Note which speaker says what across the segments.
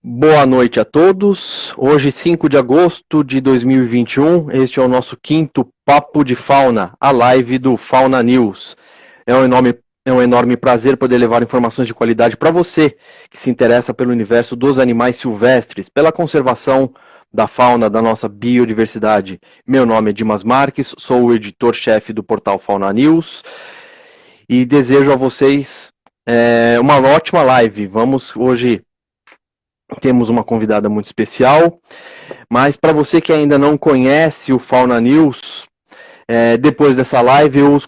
Speaker 1: Boa noite a todos. Hoje, 5 de agosto de 2021, este é o nosso quinto Papo de Fauna, a live do Fauna News. É um enorme prazer poder levar informações de qualidade para você que se interessa pelo universo dos animais silvestres, pela conservação da fauna, da nossa biodiversidade. Meu nome é Dimas Marques, sou o editor-chefe do portal Fauna News e desejo a vocês uma ótima live. Temos uma convidada muito especial, mas para você que ainda não conhece o Fauna News, depois dessa live eu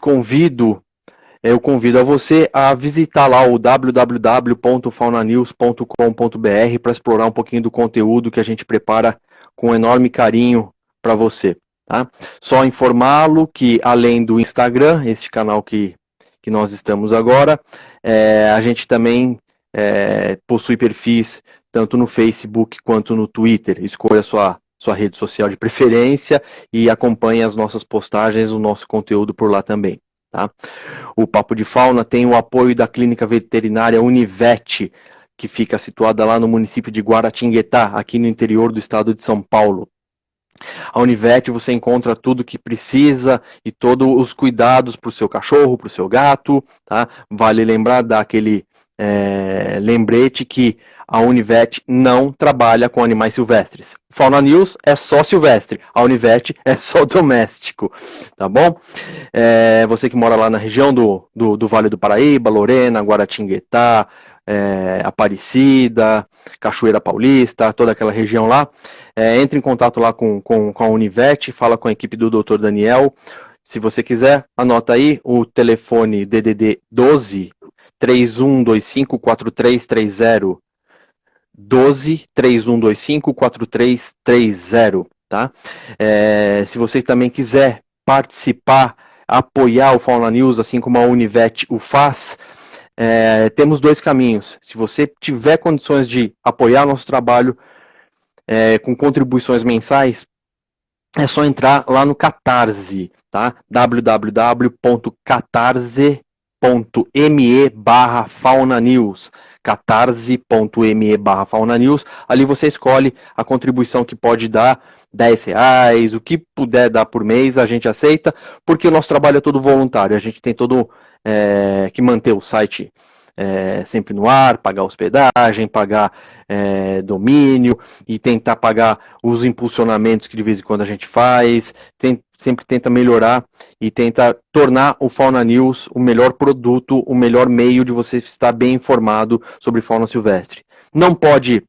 Speaker 1: convido a você a visitar lá o www.faunanews.com.br para explorar um pouquinho do conteúdo que a gente prepara com enorme carinho para você. Tá? Só informá-lo que além do Instagram, este canal que nós estamos agora, a gente também possui perfis tanto no Facebook quanto no Twitter. Escolha a sua rede social de preferência e acompanhe as nossas postagens, o nosso conteúdo por lá também. Tá? O Papo de Fauna tem o apoio da Clínica Veterinária Univet, que fica situada lá no município de Guaratinguetá, aqui no interior do estado de São Paulo. A Univet você encontra tudo que precisa e todos os cuidados para o seu cachorro, para o seu gato. Tá? Vale lembrar daquele lembrete que a Univet não trabalha com animais silvestres. Fauna News é só silvestre, a Univet é só doméstico, tá bom? Você que mora lá na região do Vale do Paraíba, Lorena, Guaratinguetá, Aparecida, Cachoeira Paulista, toda aquela região lá, entre em contato lá com a Univet, fala com a equipe do Dr. Daniel. Se você quiser, anota aí o telefone DDD 12 3125 4330, 12 3125 4330, tá? Se você também quiser participar, apoiar o Fauna News, assim como a Univet o faz, temos dois caminhos. Se você tiver condições de apoiar nosso trabalho com contribuições mensais, é só entrar lá no Catarse, tá? www.catarse.me/faunanews, catarse.me/faunanews. Ali você escolhe a contribuição que pode dar, R$10, o que puder dar por mês, a gente aceita, porque o nosso trabalho é todo voluntário, a gente tem que manter o site sempre no ar, pagar hospedagem, pagar domínio e tentar pagar os impulsionamentos que de vez em quando a gente faz, sempre tenta melhorar e tenta tornar o Fauna News o melhor produto, o melhor meio de você estar bem informado sobre fauna silvestre. Não pode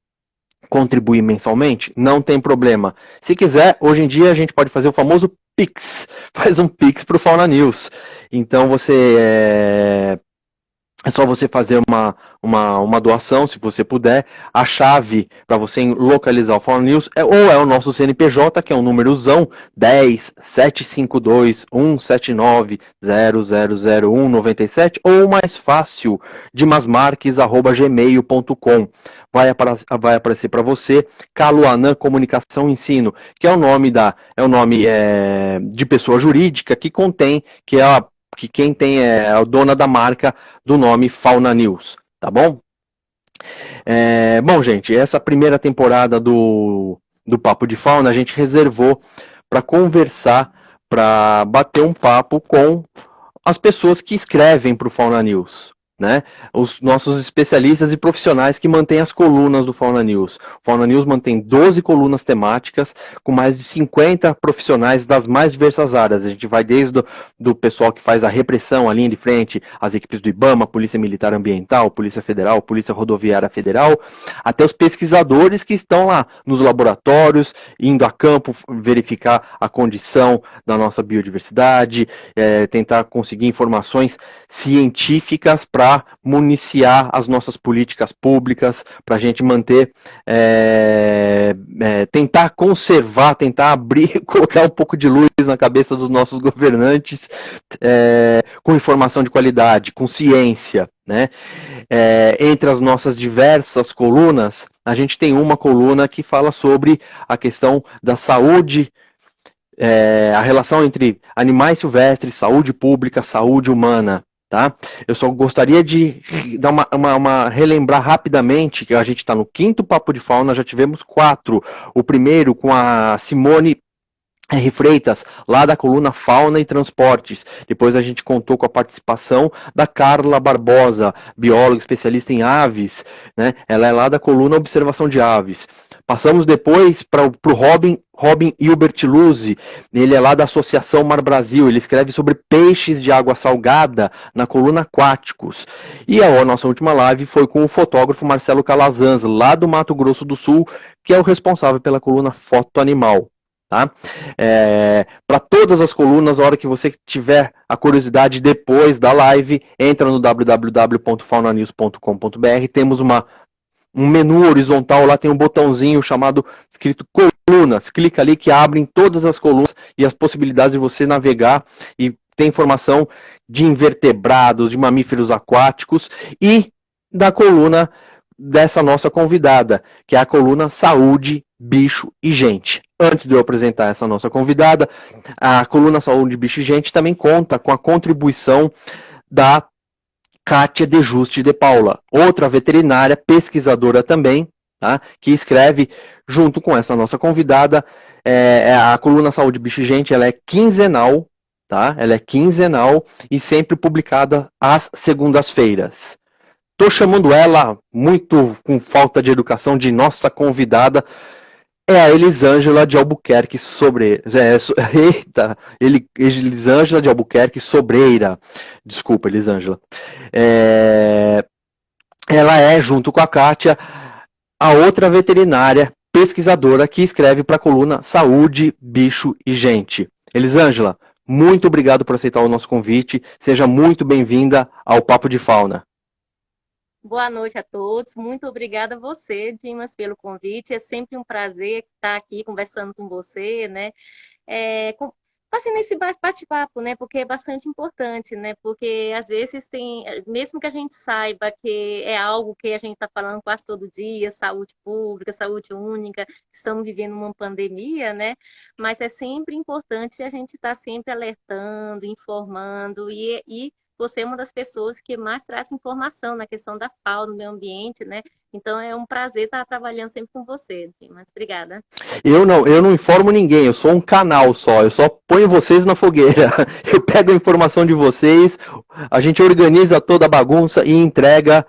Speaker 1: contribuir mensalmente? Não tem problema. Se quiser, hoje em dia a gente pode fazer o famoso Pix. Faz um Pix para o Fauna News. Então é só você fazer uma doação, se você puder. A chave para você localizar o Fauna News é o nosso CNPJ, que é um númerozão 10-752-179-000197, ou mais fácil, dimasmarques@gmail.com. Vai aparecer para você Caluanã Comunicação e Ensino, que é o nome de pessoa jurídica que quem tem é a dona da marca do nome Fauna News, tá bom? Bom, gente, essa primeira temporada do Papo de Fauna a gente reservou para conversar, para bater um papo com as pessoas que escrevem para o Fauna News, né? Os nossos especialistas e profissionais que mantêm as colunas do Fauna News. O Fauna News mantém 12 colunas temáticas com mais de 50 profissionais das mais diversas áreas. A gente vai desde do pessoal que faz a repressão, a linha de frente, as equipes do IBAMA, Polícia Militar Ambiental, Polícia Federal, Polícia Rodoviária Federal, até os pesquisadores que estão lá nos laboratórios, indo a campo verificar a condição da nossa biodiversidade, tentar conseguir informações científicas para municiar as nossas políticas públicas, para a gente manter, tentar conservar, tentar abrir, colocar um pouco de luz na cabeça dos nossos governantes, com informação de qualidade, com ciência, né? Entre as nossas diversas colunas, a gente tem uma coluna que fala sobre a questão da saúde, a relação entre animais silvestres, saúde pública, saúde humana. tá? Eu só gostaria de dar relembrar rapidamente que a gente está no quinto Papo de Fauna, já tivemos 4. O primeiro com a Simone R. Freitas, lá da coluna Fauna e Transportes. Depois a gente contou com a participação da Carla Barbosa, bióloga especialista em aves, né? Ela é lá da coluna Observação de Aves. Passamos depois para o Robin Hilbert Luzzi, ele é lá da Associação Mar Brasil, ele escreve sobre peixes de água salgada na coluna Aquáticos. E a nossa última live foi com o fotógrafo Marcelo Calazans, lá do Mato Grosso do Sul, que é o responsável pela coluna Foto Animal. Tá? Para todas as colunas, a hora que você tiver a curiosidade depois da live, entra no www.faunanews.com.br, temos um menu horizontal, lá tem um botãozinho chamado escrito colunas, clica ali que abrem todas as colunas e as possibilidades de você navegar e ter informação de invertebrados, de mamíferos aquáticos e da coluna dessa nossa convidada, que é a coluna Saúde, Bicho e Gente. Antes de eu apresentar essa nossa convidada, a coluna Saúde, Bicho e Gente também conta com a contribuição da Kátia De Juste de Paula, outra veterinária, pesquisadora também, tá? Que escreve, junto com essa nossa convidada, a coluna Saúde, Bicho e Gente, ela é quinzenal, tá? Ela é quinzenal e sempre publicada às segundas-feiras. Tô chamando ela, muito com falta de educação, de nossa convidada, é a Elisângela de Albuquerque Elisângela de Albuquerque Sobreira. Desculpa, Elisângela. Ela é, junto com a Kátia, a outra veterinária pesquisadora que escreve para a coluna Saúde, Bicho e Gente. Elisângela, muito obrigado por aceitar o nosso convite. Seja muito bem-vinda ao Papo de Fauna.
Speaker 2: Boa noite a todos. Muito obrigada a você, Dimas, pelo convite. É sempre um prazer estar aqui conversando com você, né? Fazendo esse bate-papo, né? Porque é bastante importante, né? Porque às vezes tem, mesmo que a gente saiba que é algo que a gente está falando quase todo dia, saúde pública, saúde única, estamos vivendo uma pandemia, né? Mas é sempre importante a gente estar sempre alertando, informando e você é uma das pessoas que mais traz informação na questão da fauna, do meio ambiente, né? Então é um prazer estar trabalhando sempre com você, Dimas. Obrigada.
Speaker 1: Eu não informo ninguém, eu sou um canal só, eu só ponho vocês na fogueira. Eu pego a informação de vocês, a gente organiza toda a bagunça e entrega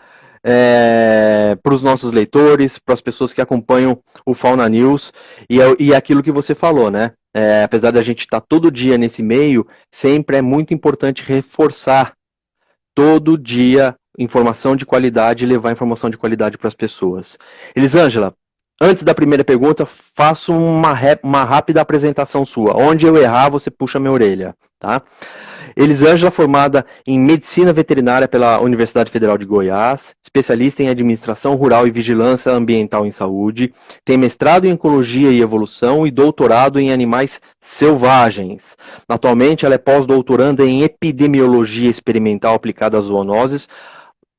Speaker 1: para os nossos leitores, para as pessoas que acompanham o Fauna News, e aquilo que você falou, né? Apesar da gente estar todo dia nesse meio, sempre é muito importante reforçar todo dia informação de qualidade e levar informação de qualidade para as pessoas. Elisângela, antes da primeira pergunta, faço uma rápida apresentação sua. Onde eu errar, você puxa minha orelha, tá? Elisângela, formada em Medicina Veterinária pela Universidade Federal de Goiás, especialista em Administração Rural e Vigilância Ambiental em Saúde, tem mestrado em Ecologia e Evolução e doutorado em Animais Selvagens. Atualmente, ela é pós-doutoranda em Epidemiologia Experimental aplicada a zoonoses,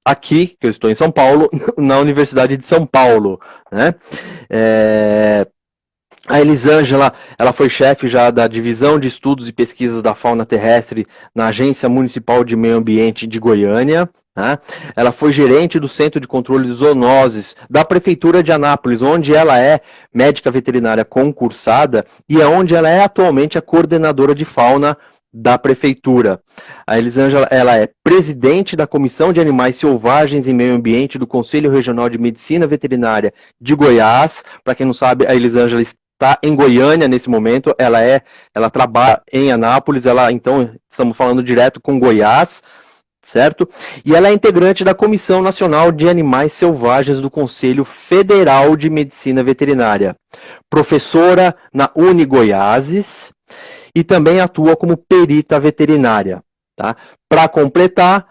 Speaker 1: aqui, que eu estou em São Paulo, na Universidade de São Paulo, né? A Elisângela, ela foi chefe já da Divisão de Estudos e Pesquisas da Fauna Terrestre na Agência Municipal de Meio Ambiente de Goiânia. Né? Ela foi gerente do Centro de Controle de Zoonoses da Prefeitura de Anápolis, onde ela é médica veterinária concursada e é onde ela é atualmente a coordenadora de fauna da Prefeitura. A Elisângela, ela é presidente da Comissão de Animais Selvagens e Meio Ambiente do Conselho Regional de Medicina Veterinária de Goiás. Para quem não sabe, a Elisângela está em Goiânia nesse momento, ela trabalha em Anápolis, então estamos falando direto com Goiás, certo? E ela é integrante da Comissão Nacional de Animais Selvagens do Conselho Federal de Medicina Veterinária, professora na Uni Goiáses e também atua como perita veterinária, tá? Para completar,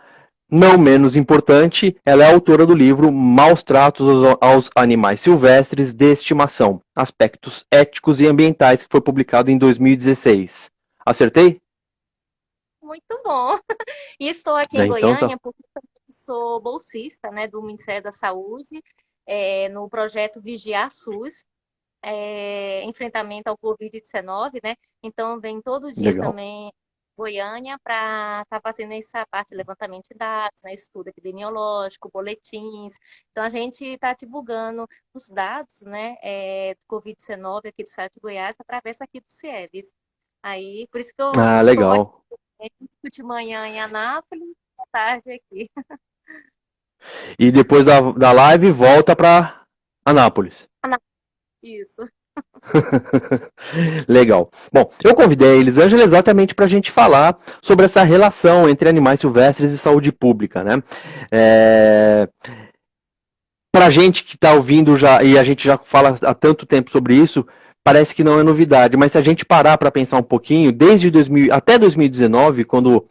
Speaker 1: não menos importante, ela é autora do livro Maus Tratos aos Animais Silvestres de Estimação, Aspectos Éticos e Ambientais, que foi publicado em 2016. Acertei?
Speaker 2: Muito bom. E estou aqui em
Speaker 1: Então tá.
Speaker 2: Goiânia porque também sou bolsista, né, do Ministério da Saúde, no projeto Vigiar SUS, enfrentamento ao Covid-19, né? Então, vem todo dia
Speaker 1: Legal.
Speaker 2: também Goiânia para estar fazendo essa parte de levantamento de dados, né, estudo epidemiológico, boletins. Então, a gente está divulgando os dados, né, do Covid-19 aqui do estado de Goiás através aqui do CIEVES. Aí, por isso que eu
Speaker 1: Ah,
Speaker 2: estou aqui
Speaker 1: legal.
Speaker 2: de manhã em Anápolis, à tarde aqui.
Speaker 1: E depois da live volta para Anápolis.
Speaker 2: Anápolis, isso.
Speaker 1: Legal. Bom, eu convidei a Elisângela exatamente para a gente falar sobre essa relação entre animais silvestres e saúde pública, né? É, para a gente que está ouvindo já, e a gente já fala há tanto tempo sobre isso, parece que não é novidade, mas se a gente parar para pensar um pouquinho, desde 2000, até 2019, quando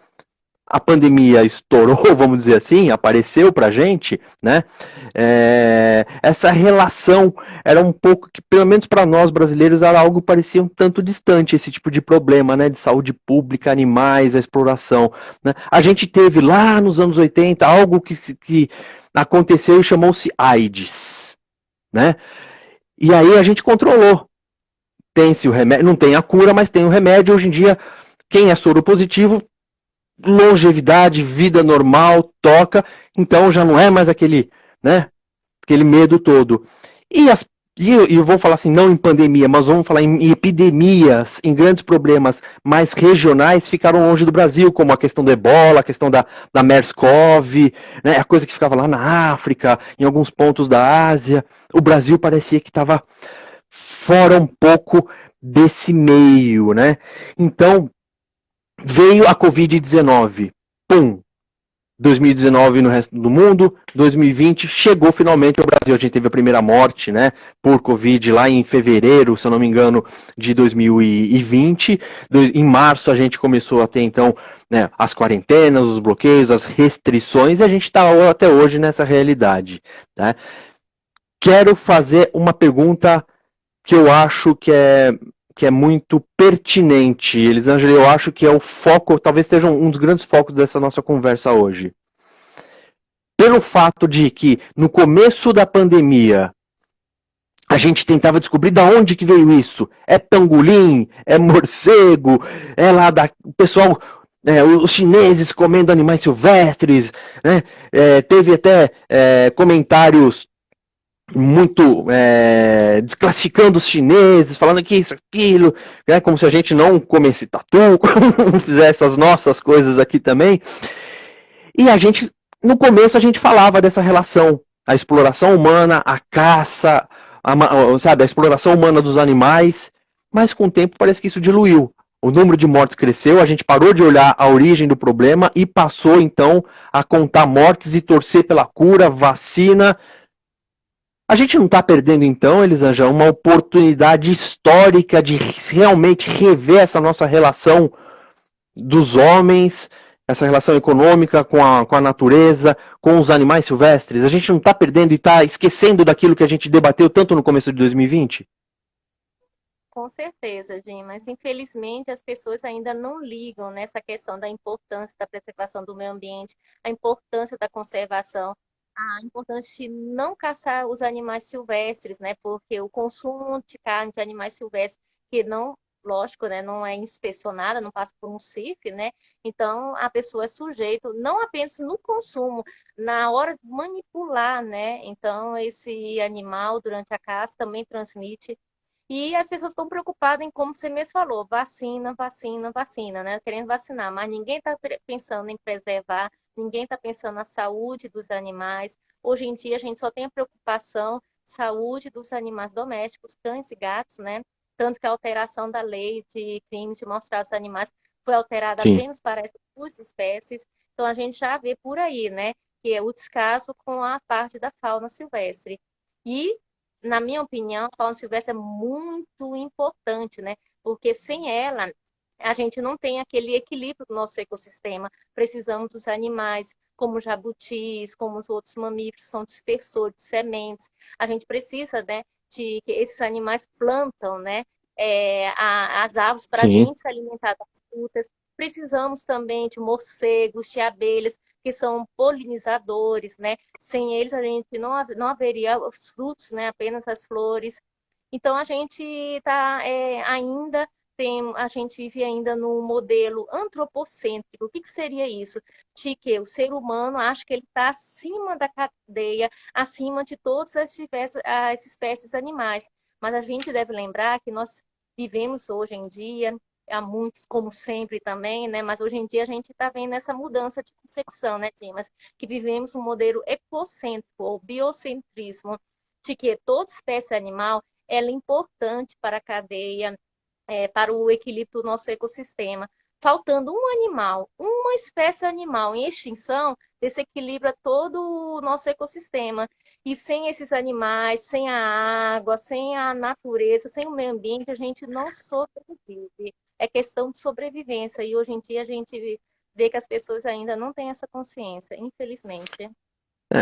Speaker 1: a pandemia estourou, vamos dizer assim, apareceu pra gente, né? Essa relação era um pouco que, pelo menos para nós brasileiros, era algo que parecia um tanto distante, esse tipo de problema, né? De saúde pública, animais, a exploração. Né? A gente teve lá nos anos 80 algo que aconteceu e chamou-se AIDS, né? E aí a gente controlou. Tem-se o remédio, não tem a cura, mas tem o remédio. Hoje em dia, quem é soro positivo longevidade, vida normal, toca, então já não é mais aquele, né, aquele medo todo. E, e eu vou falar assim, não em pandemia, mas vamos falar em epidemias, em grandes problemas mais regionais, ficaram longe do Brasil, como a questão do Ebola, a questão da MERS-CoV, né, a coisa que ficava lá na África, em alguns pontos da Ásia. O Brasil parecia que estava fora um pouco desse meio, né? Então, veio a Covid-19. Pum! 2019 no resto do mundo, 2020 chegou finalmente ao Brasil. A gente teve a primeira morte, né, por Covid lá em fevereiro, se eu não me engano, de 2020. Em março a gente começou a ter então, né, as quarentenas, os bloqueios, as restrições, e a gente está até hoje nessa realidade. Né? Quero fazer uma pergunta que eu acho que é muito pertinente, Elisângela, eu acho que é o foco, talvez seja um dos grandes focos dessa nossa conversa hoje. Pelo fato de que no começo da pandemia a gente tentava descobrir da onde que veio isso. É pangolim, é morcego, é lá da o pessoal, os chineses comendo animais silvestres, né? Teve até comentários muito desclassificando os chineses, falando que isso, aquilo, né, como se a gente não comesse tatu, não fizesse as nossas coisas aqui também. E a gente, no começo, a gente falava dessa relação, a exploração humana, a caça, sabe, a exploração humana dos animais, mas com o tempo parece que isso diluiu. O número de mortes cresceu, a gente parou de olhar a origem do problema e passou então a contar mortes e torcer pela cura, vacina. A gente não está perdendo, então, Elisângela, uma oportunidade histórica de realmente rever essa nossa relação dos homens, essa relação econômica com a natureza, com os animais silvestres? A gente não está perdendo e está esquecendo daquilo que a gente debateu tanto no começo de 2020?
Speaker 2: Com certeza, Jim, mas infelizmente as pessoas ainda não ligam nessa questão da importância da preservação do meio ambiente, a importância da conservação, a importância de não caçar os animais silvestres, né? Porque o consumo de carne de animais silvestres, que não, lógico, né, não é inspecionada, não passa por um CIF, né? Então a pessoa é sujeita não apenas no consumo, na hora de manipular, né? Então esse animal durante a caça também transmite e as pessoas estão preocupadas em, como você mesmo falou, vacina, vacina, vacina, né? Querendo vacinar, mas ninguém está pensando em preservar, ninguém está pensando na saúde dos animais. Hoje em dia a gente só tem a preocupação saúde dos animais domésticos, cães e gatos, né? Tanto que a alteração da lei de crimes de maus tratos animais foi alterada
Speaker 1: Sim,
Speaker 2: apenas para essas duas espécies. Então a gente já vê por aí, né? Que é o descaso com a parte da fauna silvestre. E na minha opinião, a fauna silvestre é muito importante, né? Porque sem ela, a gente não tem aquele equilíbrio do nosso ecossistema. Precisamos dos animais, como jabutis, como os outros mamíferos, são dispersores de sementes. A gente precisa, né, de que esses animais plantam, né, as árvores para a
Speaker 1: sim,
Speaker 2: gente se alimentar das frutas. Precisamos também de morcegos, de abelhas, que são polinizadores, né? Sem eles a gente não haveria os frutos, né? Apenas as flores. Então a gente está ainda a gente vive ainda no modelo antropocêntrico. O que seria isso? De que o ser humano acha que ele está acima da cadeia, acima de todas as espécies animais. Mas a gente deve lembrar que nós vivemos hoje em dia, há muitos, como sempre também, né? Mas hoje em dia a gente está vendo essa mudança de concepção, né, Dimas? Que vivemos um modelo ecocêntrico ou biocentrismo, de que toda espécie animal ela é importante para a cadeia, para o equilíbrio do nosso ecossistema. Faltando um animal, uma espécie animal em extinção, desequilibra todo o nosso ecossistema. E sem esses animais, sem a água, sem a natureza, sem o meio ambiente, a gente não sobrevive. É questão de sobrevivência. E hoje em dia a gente vê que as pessoas ainda não têm essa consciência, infelizmente.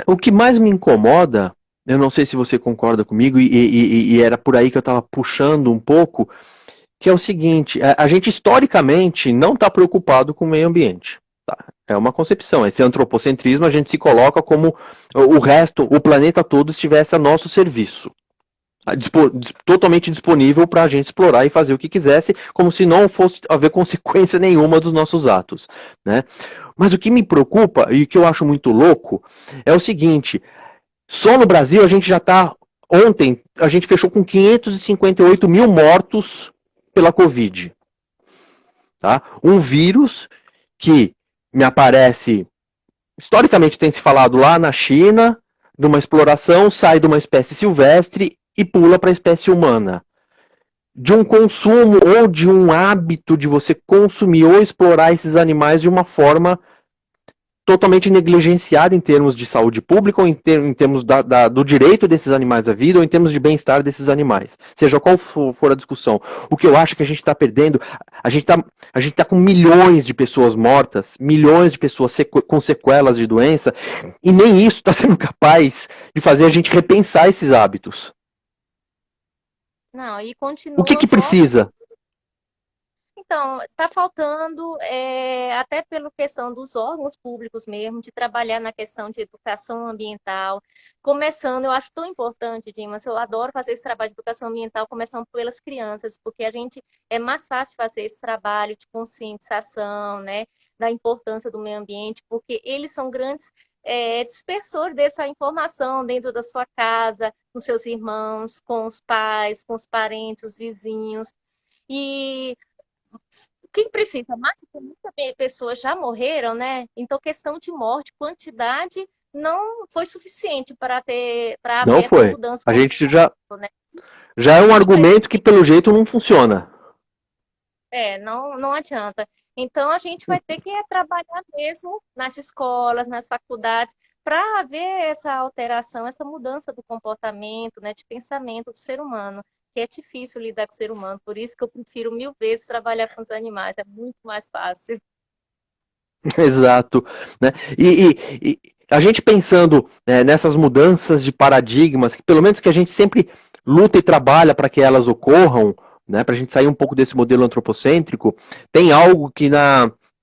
Speaker 1: O que mais me incomoda, eu não sei se você concorda comigo, e era por aí que eu estava puxando um pouco, que é o seguinte, a gente historicamente não está preocupado com o meio ambiente. Tá? É uma concepção, esse antropocentrismo a gente se coloca como o resto, o planeta todo estivesse a nosso serviço. Totalmente disponível para a gente explorar e fazer o que quisesse, como se não fosse haver consequência nenhuma dos nossos atos. Né? Mas o que me preocupa, e o que eu acho muito louco, é o seguinte, só no Brasil a gente já está, ontem a gente fechou com 558 mil mortos pela Covid. Tá? Um vírus que me aparece, historicamente tem se falado lá na China, de uma exploração, sai de uma espécie silvestre e pula para a espécie humana. De um consumo ou de um hábito de você consumir ou explorar esses animais de uma forma totalmente negligenciada em termos de saúde pública, ou em termos do direito desses animais à vida, ou em termos de bem-estar desses animais. Seja qual for a discussão. O que eu acho que a gente está perdendo, a gente tá com milhões de pessoas mortas, milhões de pessoas com sequelas de doença, e nem isso está sendo capaz de fazer a gente repensar esses hábitos.
Speaker 2: Não, e
Speaker 1: O que
Speaker 2: continua
Speaker 1: que
Speaker 2: só.
Speaker 1: precisa?
Speaker 2: Então, está faltando, até pela questão dos órgãos públicos mesmo, de trabalhar na questão de educação ambiental. Começando, eu acho tão importante, Dimas, eu adoro fazer esse trabalho de educação ambiental, começando pelas crianças, porque a gente é mais fácil fazer esse trabalho de conscientização, né, da importância do meio ambiente, porque eles são grandes dispersores dessa informação dentro da sua casa, com seus irmãos, com os pais, com os parentes, os vizinhos. E quem precisa mais, porque muitas pessoas já morreram, né? Então, questão de morte, quantidade não foi suficiente para
Speaker 1: Não
Speaker 2: haver essa
Speaker 1: foi.
Speaker 2: mudança
Speaker 1: A gente
Speaker 2: comportamental, né?
Speaker 1: já é um
Speaker 2: E
Speaker 1: argumento que pelo jeito não funciona.
Speaker 2: não adianta. Então, a gente vai ter que trabalhar mesmo nas escolas, nas faculdades, para haver essa alteração, essa mudança do comportamento, né, de pensamento do ser humano, que é difícil lidar com o ser humano. Por isso que eu prefiro mil vezes trabalhar com os animais, é muito mais fácil.
Speaker 1: Exato, né? E a gente pensando nessas mudanças de paradigmas, que pelo menos que a gente sempre luta e trabalha para que elas ocorram, né? Para a gente sair um pouco desse modelo antropocêntrico, tem algo que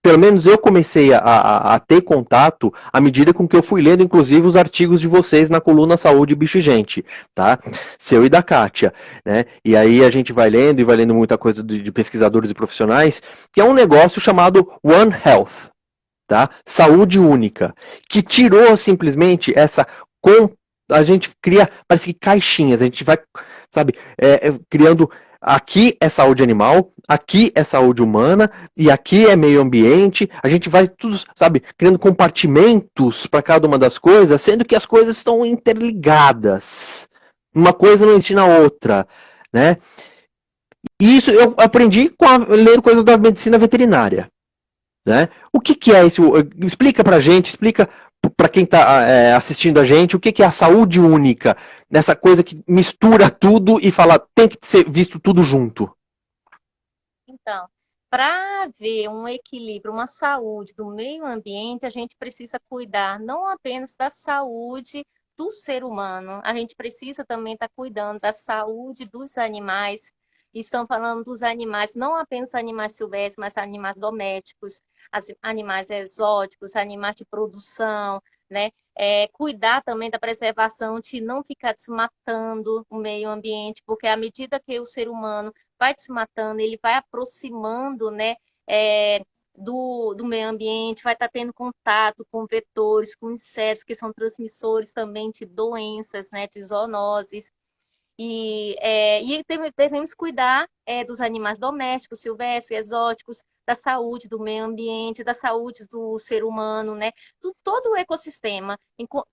Speaker 1: pelo menos eu comecei a ter contato à medida com que eu fui lendo, inclusive, os artigos de vocês na coluna Saúde, Bicho e Gente, tá? Seu e da Kátia, né? E aí a gente vai lendo e vai lendo muita coisa de pesquisadores e profissionais, que é um negócio chamado One Health, tá? Saúde única, que tirou simplesmente essa a gente cria, parece que caixinhas, a gente vai, sabe, criando aqui é saúde animal, aqui é saúde humana e aqui é meio ambiente. A gente vai tudo, sabe, criando compartimentos para cada uma das coisas, sendo que as coisas estão interligadas. Uma coisa não ensina a outra, né? E isso eu aprendi lendo coisas da medicina veterinária. Né? O que, que é isso? Explica pra gente, explica para quem está assistindo a gente o que, que é a saúde única, nessa coisa que mistura tudo e fala tem que ser visto tudo junto.
Speaker 2: Então, para haver um equilíbrio, uma saúde do meio ambiente, a gente precisa cuidar não apenas da saúde do ser humano, a gente precisa também estar cuidando da saúde dos animais. Estão falando dos animais, não apenas animais silvestres, mas animais domésticos, animais exóticos, animais de produção, né? cuidar também da preservação, de não ficar desmatando o meio ambiente, porque à medida que o ser humano vai desmatando, ele vai aproximando, né, é, do meio ambiente, vai estar tendo contato com vetores, com insetos que são transmissores também de doenças, né, de zoonoses. Devemos cuidar dos animais domésticos, silvestres, exóticos, da saúde do meio ambiente, da saúde do ser humano, né? Todo o ecossistema.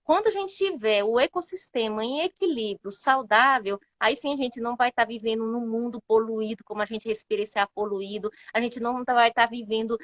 Speaker 2: Quando a gente tiver o ecossistema em equilíbrio, saudável, aí sim a gente não vai estar vivendo num mundo poluído, como a gente respira esse ar poluído, a gente não vai estar vivendo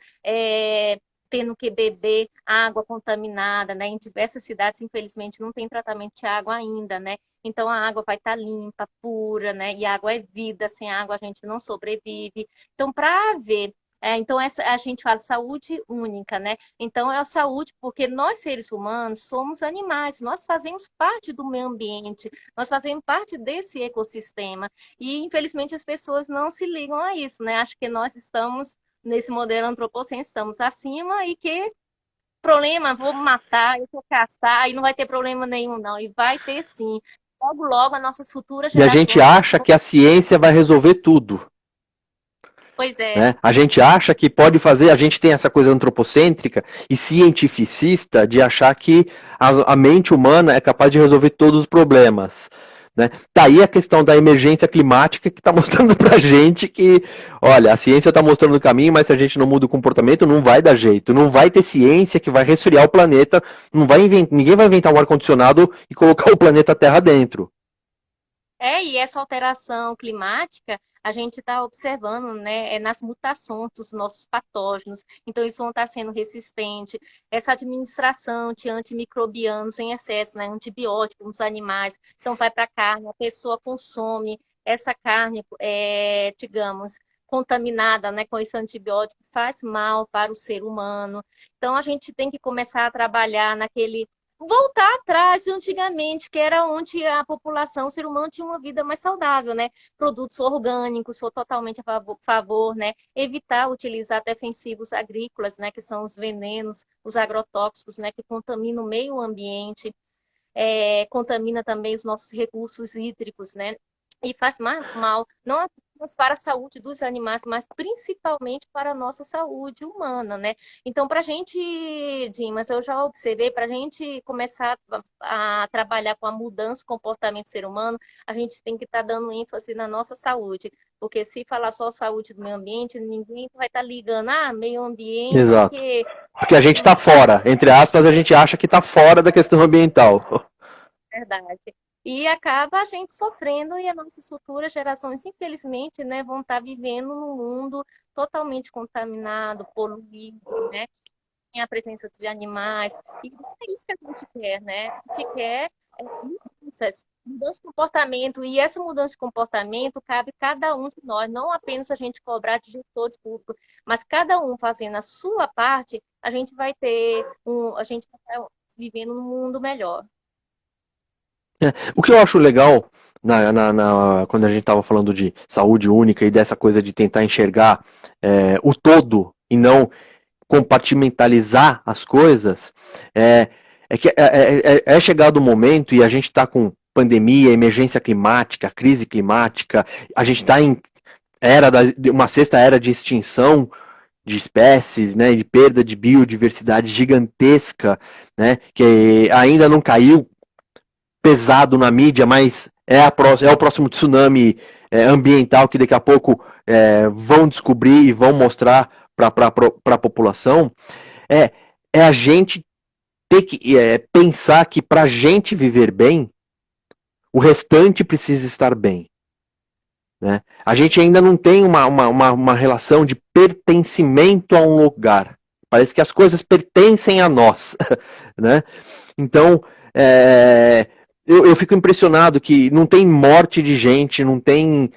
Speaker 2: tendo que beber água contaminada, né? Em diversas cidades, infelizmente, não tem tratamento de água ainda, né? Então a água vai estar limpa, pura, né? E a água é vida, sem água a gente não sobrevive. Então, para haver então, a gente fala saúde única, né? Então, é a saúde porque nós, seres humanos, somos animais, nós fazemos parte do meio ambiente, nós fazemos parte desse ecossistema. E, infelizmente, as pessoas não se ligam a isso, né? Acho que nós estamos, nesse modelo antropocêntrico, estamos acima e que problema, vou matar, eu vou caçar, e não vai ter problema nenhum, não. E vai ter sim. Logo, logo, as nossas futuras
Speaker 1: E a gente
Speaker 2: gerações.
Speaker 1: acha que a ciência vai resolver tudo.
Speaker 2: Pois é.
Speaker 1: Né? A gente acha que pode fazer, a gente tem essa coisa antropocêntrica e cientificista de achar que a mente humana é capaz de resolver todos os problemas. Né? Tá aí a questão da emergência climática que está mostrando pra gente que, olha, a ciência está mostrando o caminho, mas se a gente não muda o comportamento, não vai dar jeito. Não vai ter ciência que vai resfriar o planeta, não vai ninguém vai inventar um ar-condicionado e colocar o planeta Terra dentro.
Speaker 2: E essa alteração climática a gente está observando, né, nas mutações dos nossos patógenos. Então, eles vão estar sendo resistentes. Essa administração de antimicrobianos em excesso, né, antibióticos nos animais. Então, vai para a carne, a pessoa consome essa carne, digamos, contaminada, né, com esse antibiótico, faz mal para o ser humano. Então, a gente tem que começar a trabalhar naquele voltar atrás, antigamente, que era onde a população, o ser humano tinha uma vida mais saudável, né? Produtos orgânicos, sou totalmente a favor, né? Evitar utilizar defensivos agrícolas, né? Que são os venenos, os agrotóxicos, né? Que contaminam o meio ambiente, contamina também os nossos recursos hídricos, né? E faz mal, não apenas para a saúde dos animais, mas principalmente para a nossa saúde humana, né? Então, para a gente, Dimas, eu já observei, para a gente começar a trabalhar com a mudança do comportamento do ser humano, a gente tem que estar dando ênfase na nossa saúde, porque se falar só saúde do meio ambiente, ninguém vai estar ligando, meio ambiente,
Speaker 1: Exato.
Speaker 2: porque
Speaker 1: Porque a gente está fora, entre aspas, a gente acha que está fora da questão ambiental.
Speaker 2: verdade. E acaba a gente sofrendo e as nossas futuras gerações, infelizmente, né, vão estar vivendo num mundo totalmente contaminado, poluído, né? Tem a presença de animais. E não é isso que a gente quer, né? A gente quer mudança de comportamento. E essa mudança de comportamento cabe cada um de nós, não apenas a gente cobrar de gestores públicos, mas cada um fazendo a sua parte, a gente vai a gente vai estar vivendo num mundo melhor.
Speaker 1: O que eu acho legal quando a gente estava falando de saúde única e dessa coisa de tentar enxergar o todo e não compartimentalizar as coisas, é que é chegado o momento e a gente está com pandemia, emergência climática, crise climática, a gente está em uma sexta era de extinção de espécies, né, de perda de biodiversidade gigantesca, né, que ainda não caiu pesado na mídia, mas é o próximo tsunami ambiental que daqui a pouco vão descobrir e vão mostrar para a população. É a gente ter que pensar que para a gente viver bem, o restante precisa estar bem. Né? A gente ainda não tem uma relação de pertencimento a um lugar. Parece que as coisas pertencem a nós. Né? Então, eu fico impressionado que não tem morte de gente, não tem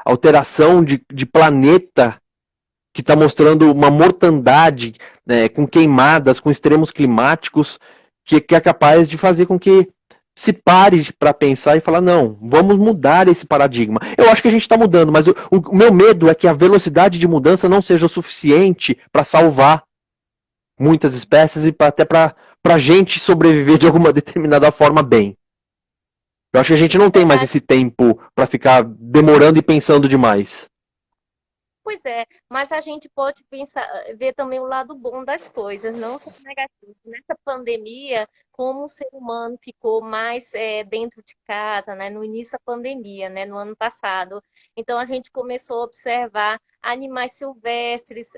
Speaker 1: alteração de planeta que está mostrando uma mortandade com queimadas, com extremos climáticos, que é capaz de fazer com que se pare para pensar e falar, não, vamos mudar esse paradigma. Eu acho que a gente está mudando, mas o meu medo é que a velocidade de mudança não seja o suficiente para salvar muitas espécies e até para para a gente sobreviver de alguma determinada forma bem. Eu acho que a gente não tem mais
Speaker 2: Verdade.
Speaker 1: esse tempo para ficar demorando e pensando demais.
Speaker 2: Pois é, mas a gente pode pensar, ver também o lado bom das coisas, não só o negativo. Nessa pandemia, como o ser humano ficou mais dentro de casa, né, no início da pandemia, né, no ano passado, então a gente começou a observar animais silvestres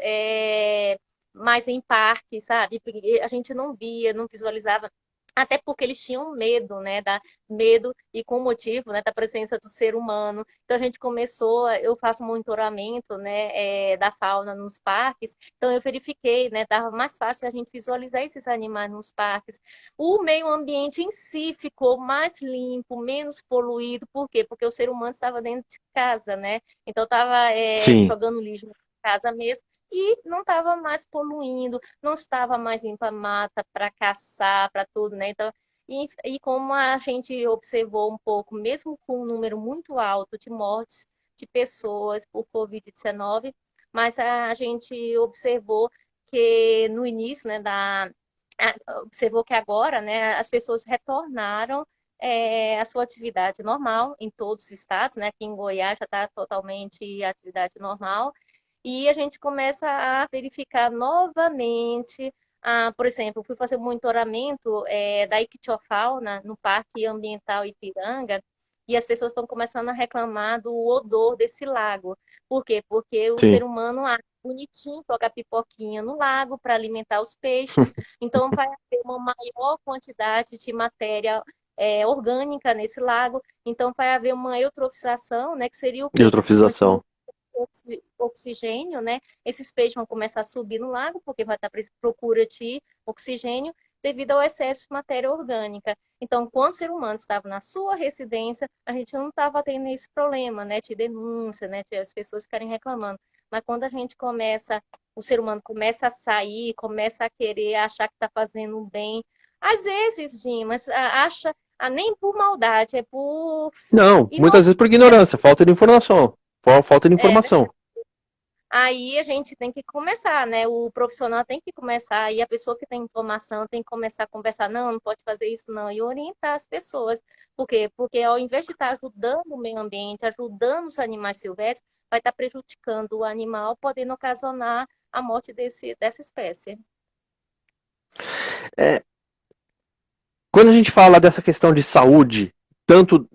Speaker 2: mais em parques, sabe? Porque a gente não via, não visualizava. Até porque eles tinham medo, né? Medo e com motivo, né, da presença do ser humano. Então a gente começou, eu faço monitoramento, né, da fauna nos parques. Então eu verifiquei, né, dava mais fácil a gente visualizar esses animais nos parques. O meio ambiente em si ficou mais limpo, menos poluído. Por quê? Porque o ser humano estava dentro de casa, né? Então estava
Speaker 1: Sim,
Speaker 2: jogando lixo na casa mesmo. E não estava mais poluindo, não estava mais indo para mata para caçar, para tudo, né? Então, e como a gente observou um pouco, mesmo com um número muito alto de mortes de pessoas por Covid-19, mas a gente observou que no início, né, observou que agora, né, as pessoas retornaram a sua atividade normal em todos os estados, né? Aqui em Goiás já está totalmente atividade normal. E a gente começa a verificar novamente por exemplo, fui fazer um monitoramento da ictiofauna no Parque Ambiental Ipiranga e as pessoas estão começando a reclamar do odor desse lago. Por quê? Porque o
Speaker 1: sim.
Speaker 2: ser humano acha bonitinho jogar pipoquinha no lago para alimentar os peixes, então vai haver uma maior quantidade de matéria orgânica nesse lago, então vai haver uma eutrofização, né, que seria o quê? Uma
Speaker 1: Eutrofização.
Speaker 2: oxigênio, né? Esses peixes vão começar a subir no lago, porque vai estar procura de oxigênio devido ao excesso de matéria orgânica. Então, quando o ser humano estava na sua residência, a gente não estava tendo esse problema, né? De denúncia, né? De as pessoas ficarem reclamando. Mas quando a gente começa, o ser humano começa a sair, começa a querer achar que está fazendo um bem, às vezes, Dimas, acha nem por maldade, é por
Speaker 1: Não, muitas vezes por
Speaker 2: ignorância.
Speaker 1: ignorância, falta de informação. Falta de informação.
Speaker 2: Aí a gente tem que começar, né? O profissional tem que começar, e a pessoa que tem informação tem que começar a conversar, não, não pode fazer isso, não, e orientar as pessoas. Por quê? Porque ao invés de estar ajudando o meio ambiente, ajudando os animais silvestres, vai estar prejudicando o animal, podendo ocasionar a morte dessa espécie.
Speaker 1: É, quando a gente fala dessa questão de saúde, tanto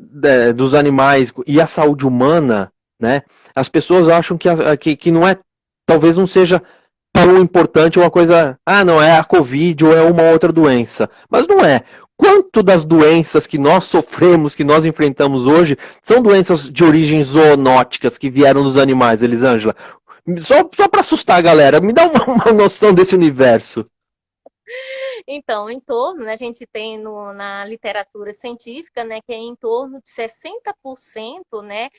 Speaker 1: dos animais e a saúde humana, né, as pessoas acham que não é, talvez não seja tão importante uma coisa, não, é a Covid ou é uma outra doença. Mas não é. Quanto das doenças que nós sofremos, que nós enfrentamos hoje, são doenças de origem zoonóticas que vieram dos animais, Elisângela? Só para assustar a galera, me dá uma noção desse universo.
Speaker 2: Então, em torno, né, a gente tem na literatura científica, né, que é em torno de 60%, né,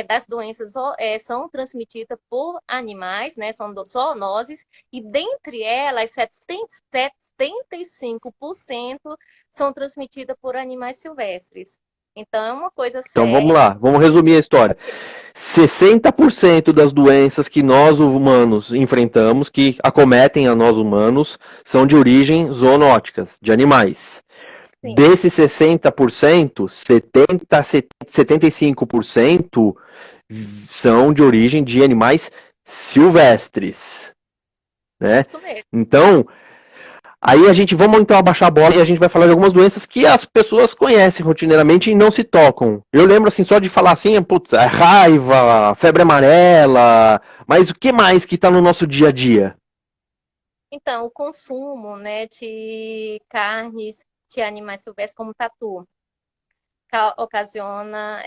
Speaker 2: das doenças são transmitidas por animais, né, são zoonoses, e dentre elas, 75% são transmitidas por animais silvestres. Então, é uma coisa
Speaker 1: Então vamos
Speaker 2: séria.
Speaker 1: lá, vamos resumir a história. 60% das doenças que nós humanos enfrentamos, que acometem a nós humanos, são de origem zoonóticas, de animais.
Speaker 2: Sim,
Speaker 1: Desses 60%, 75% são de origem de animais silvestres, né?
Speaker 2: isso mesmo.
Speaker 1: Então, aí a gente, vamos então abaixar a bola e a gente vai falar de algumas doenças que as pessoas conhecem rotineiramente e não se tocam. Eu lembro assim só de falar assim, putz, raiva, febre amarela, mas o que mais que está no nosso dia a dia?
Speaker 2: Então, o consumo, né, de carnes de animais silvestres como tatu ocasiona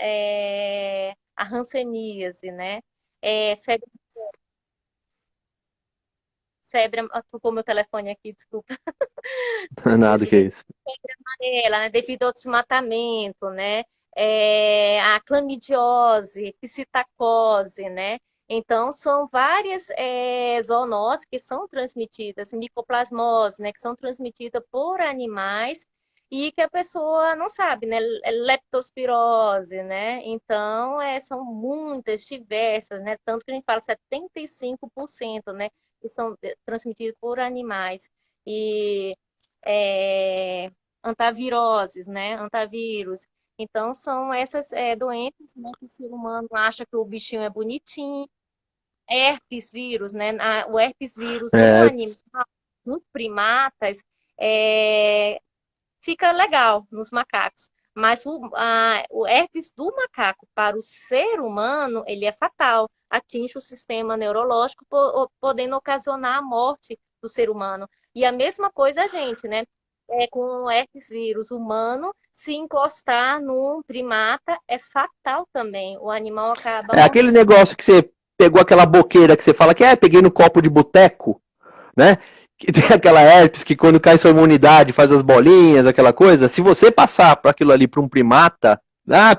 Speaker 2: a hanseníase, né? Febre, tocou meu telefone aqui, desculpa.
Speaker 1: Nada que é isso.
Speaker 2: Febre amarela, né? Devido ao desmatamento, né? A clamidiose, psitacose, né? Então, são várias zoonoses que são transmitidas, micoplasmose, né? Que são transmitidas por animais e que a pessoa não sabe, né? Leptospirose, né? Então, são muitas, diversas, né? Tanto que a gente fala 75%, né? Que são transmitidas por animais. E é, antaviroses, né? Antavírus. Então, são essas doenças, né, que o ser humano acha que o bichinho é bonitinho. Herpes vírus, né? O herpes vírus no
Speaker 1: É,
Speaker 2: animal, nos primatas, é, fica legal nos macacos. Mas o herpes do macaco para o ser humano, ele é fatal. Atinge o sistema neurológico, podendo ocasionar a morte do ser humano. E a mesma coisa a gente, né? Com o herpes vírus humano, se encostar num primata, é fatal também. O animal acaba
Speaker 1: é aquele
Speaker 2: morrendo.
Speaker 1: negócio que você pegou aquela boqueira que você fala que peguei no copo de boteco, né? Que tem aquela herpes que quando cai sua imunidade faz as bolinhas, aquela coisa. Se você passar para aquilo ali para um primata,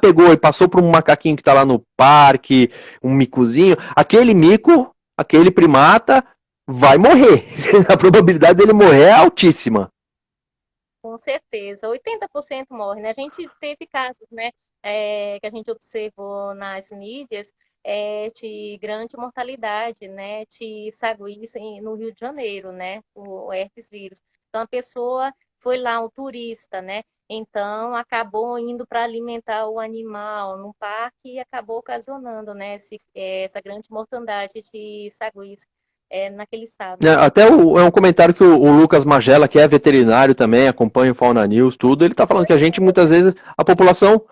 Speaker 1: pegou e passou para um macaquinho que está lá no parque, um micozinho, aquele mico, aquele primata vai morrer. A probabilidade dele morrer é altíssima.
Speaker 2: Com certeza, 80% morre, né? A gente teve casos, né, que a gente observou nas mídias, de grande mortalidade, né, de saguis no Rio de Janeiro, né, o herpes vírus. Então, a pessoa foi lá, um turista, né, então acabou indo para alimentar o animal no parque e acabou ocasionando, né, essa grande mortandade de saguis, naquele estado.
Speaker 1: Até é um comentário que o Lucas Magela, que é veterinário também, acompanha o Fauna News, tudo, ele está falando que a gente, muitas vezes, a população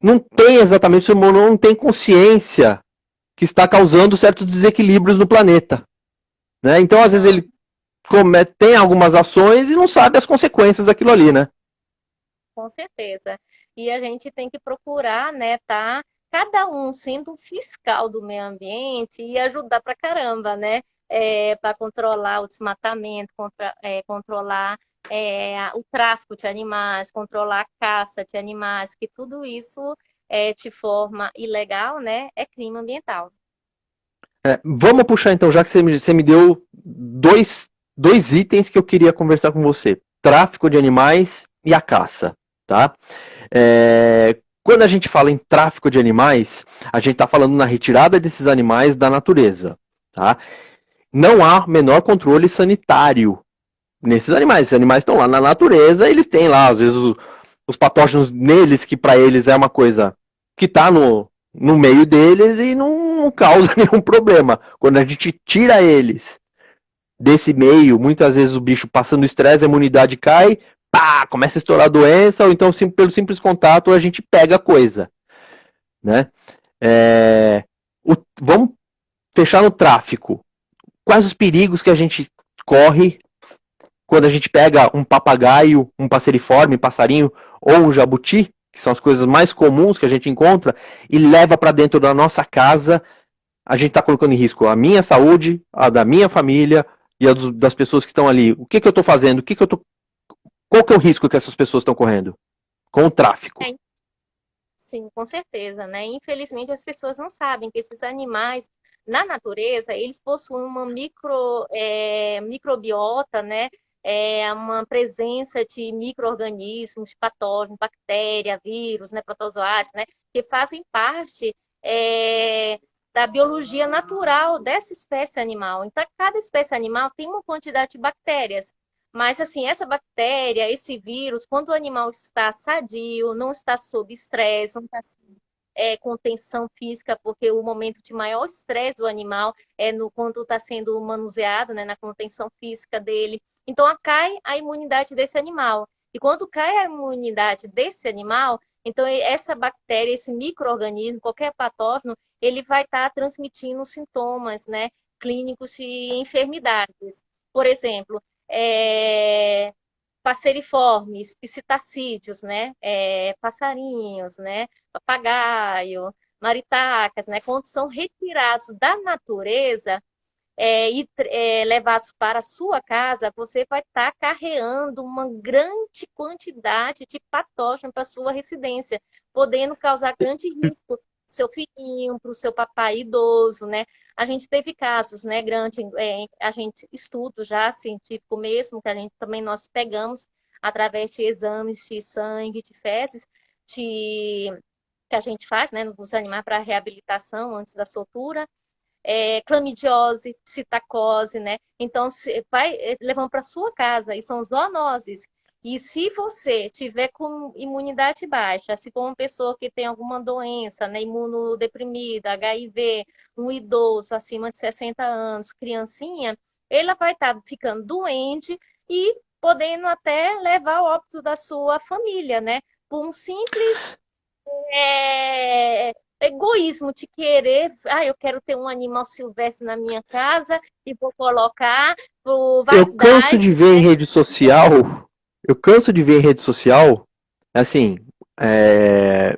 Speaker 1: não tem exatamente, o ser humano não tem consciência que está causando certos desequilíbrios no planeta. Né? Então, às vezes,
Speaker 2: Não.
Speaker 1: ele tem algumas ações e não sabe as consequências daquilo ali, né?
Speaker 2: Com certeza. E a gente tem que procurar, né, tá cada um sendo um fiscal do meio ambiente e ajudar pra caramba, né, para controlar o desmatamento, controlar o tráfico de animais, controlar a caça de animais, que tudo isso de forma ilegal, né, é crime ambiental.
Speaker 1: Vamos puxar então, já que você me deu dois itens que eu queria conversar com você: tráfico de animais e a caça. Tá? Quando a gente fala em tráfico de animais, a gente está falando na retirada desses animais da natureza. Tá? Não há menor controle sanitário nesses animais. Esses animais estão lá na natureza, eles têm lá, às vezes, os patógenos neles, que para eles é uma coisa que está no meio deles e não causa nenhum problema. Quando a gente tira eles desse meio, muitas vezes o bicho passando estresse, a imunidade cai, pá, começa a estourar a doença, ou então pelo simples contato a gente pega a coisa. Né? Vamos fechar no tráfico. Quais os perigos que a gente corre quando a gente pega um papagaio, um passeriforme, um passarinho ou um jabuti, que são as coisas mais comuns que a gente encontra, e leva para dentro da nossa casa, a gente está colocando em risco a minha saúde, a da minha família e a das pessoas que estão ali. O que eu estou fazendo? Qual que é o risco que essas pessoas estão correndo com o tráfico?
Speaker 2: É, sim, com certeza, né? Infelizmente as pessoas não sabem que esses animais na natureza eles possuem uma microbiota, né? Uma presença de micro-organismos, patógenos, bactéria, vírus, né? Protozoários, né? Que fazem parte é, da biologia natural dessa espécie animal. Então, cada espécie animal tem uma quantidade de bactérias. Mas, assim, essa bactéria, esse vírus, quando o animal está sadio, não está sob estresse, não está com tensão física, porque o momento de maior estresse do animal é quando está sendo manuseado, né, na contenção física dele. Então, cai a imunidade desse animal. E quando cai a imunidade desse animal, então essa bactéria, esse micro-organismo, qualquer patógeno, ele vai estar transmitindo sintomas, né, clínicos de enfermidades. Por exemplo, é, passeriformes, psitacídeos, né? Passarinhos, né? Papagaio, maritacas, né? Quando são retirados da natureza e levados para a sua casa, você vai estar carreando uma grande quantidade de patógeno para a sua residência, podendo causar grande risco para o seu filhinho, para o seu papai idoso, né? A gente teve casos, né, grande, a gente estudo já científico mesmo, que a gente também nós pegamos através de exames de sangue, de fezes, de, que a gente faz, né, nos animais para reabilitação antes da soltura, clamidiose, citacose, né? Então, vai levando para sua casa, e são zoonoses. E se você tiver com imunidade baixa, se for uma pessoa que tem alguma doença, né, imunodeprimida, HIV, um idoso acima de 60 anos, criancinha, ela vai estar ficando doente e podendo até levar ao óbito da sua família, né? Por um simples egoísmo de querer, eu quero ter um animal silvestre na minha casa e vou colocar por
Speaker 1: Eu canso de
Speaker 2: vaidade.
Speaker 1: ver em rede social, eu canso de ver em rede social, assim,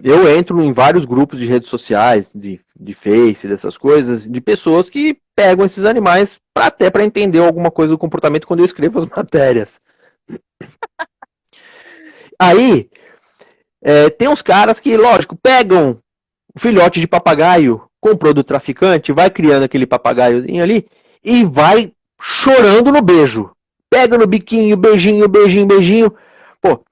Speaker 1: eu entro em vários grupos de redes sociais, de Face, dessas coisas, de pessoas que pegam esses animais até para entender alguma coisa do comportamento quando eu escrevo as matérias. Aí, tem uns caras que, lógico, pegam o filhote de papagaio, comprou do traficante, vai criando aquele papagaiozinho ali e vai chorando no beijo. Pega no biquinho, beijinho, beijinho, beijinho. Pô,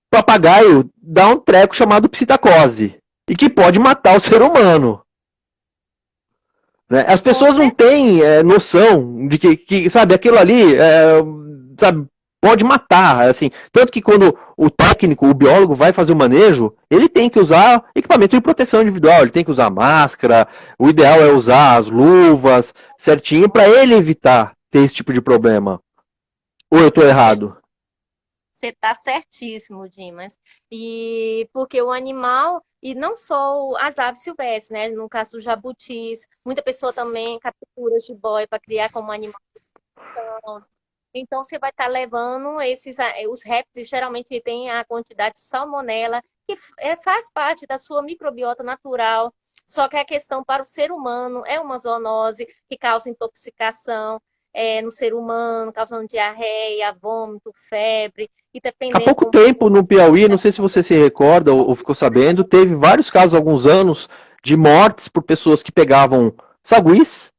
Speaker 1: papagaio dá um treco chamado psitacose e que pode matar o ser humano. Né? As
Speaker 2: Com
Speaker 1: pessoas não têm noção de que, sabe, aquilo ali, sabe, pode matar, assim. Tanto que quando o técnico, o biólogo vai fazer o manejo, ele tem que usar equipamento de proteção individual, ele tem que usar máscara, o ideal é usar as luvas certinho para ele evitar ter esse tipo de problema. Ou eu estou
Speaker 2: você
Speaker 1: errado?
Speaker 2: Você está certíssimo, Dimas. E porque o animal, e não só as aves silvestres, né? No caso dos jabutis, muita pessoa também captura jiboia para criar como animal. Então, você vai estar levando os répteis, geralmente têm a quantidade de salmonela, que faz parte da sua microbiota natural. Só que a questão para o ser humano é uma zoonose que causa intoxicação no ser humano, causando diarreia, vômito, febre, e
Speaker 1: Há
Speaker 2: dependendo
Speaker 1: pouco
Speaker 2: como
Speaker 1: tempo no Piauí, não sei se você se recorda ou ficou sabendo, teve vários casos há alguns anos de mortes por pessoas que pegavam saguis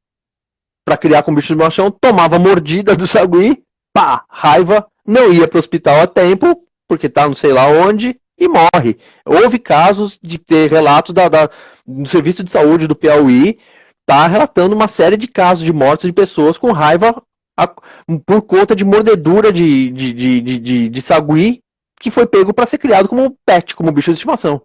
Speaker 1: para criar com bicho de machão, tomava mordida do sagui, pá, raiva, não ia para o hospital a tempo, porque tá não sei lá onde, e morre. Houve casos de ter relatos do Serviço de Saúde do Piauí, tá relatando uma série de casos de mortes de pessoas com raiva a, por conta de mordedura de sagui que foi pego para ser criado como pet, como bicho de estimação.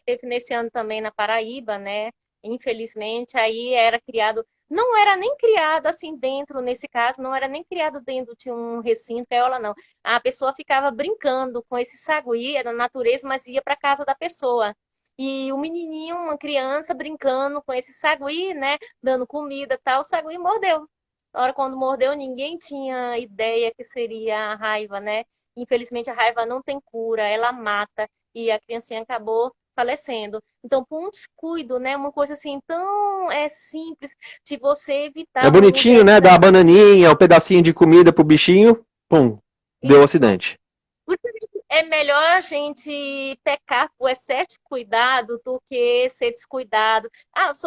Speaker 2: teve nesse ano também na Paraíba, né? Infelizmente, aí era criado, não era nem criado assim dentro, nesse caso, não era nem criado dentro de um recinto, gaiola, não. A pessoa ficava brincando com esse sagui, era na natureza, mas ia para casa da pessoa. E o menininho, uma criança, brincando com esse sagui, né? Dando comida e tal, o sagui mordeu. Na hora quando mordeu, ninguém tinha ideia que seria a raiva, né? Infelizmente, a raiva não tem cura, ela mata. E a criancinha acabou falecendo. Então, por um descuido, né? Uma coisa assim tão simples de você
Speaker 1: É
Speaker 2: evitar um uso
Speaker 1: bonitinho, né? Dá a bananinha, um pedacinho de comida pro bichinho, pum, deu um
Speaker 2: isso.
Speaker 1: acidente.
Speaker 2: Por isso é melhor a gente pecar por excesso de cuidado do que ser descuidado.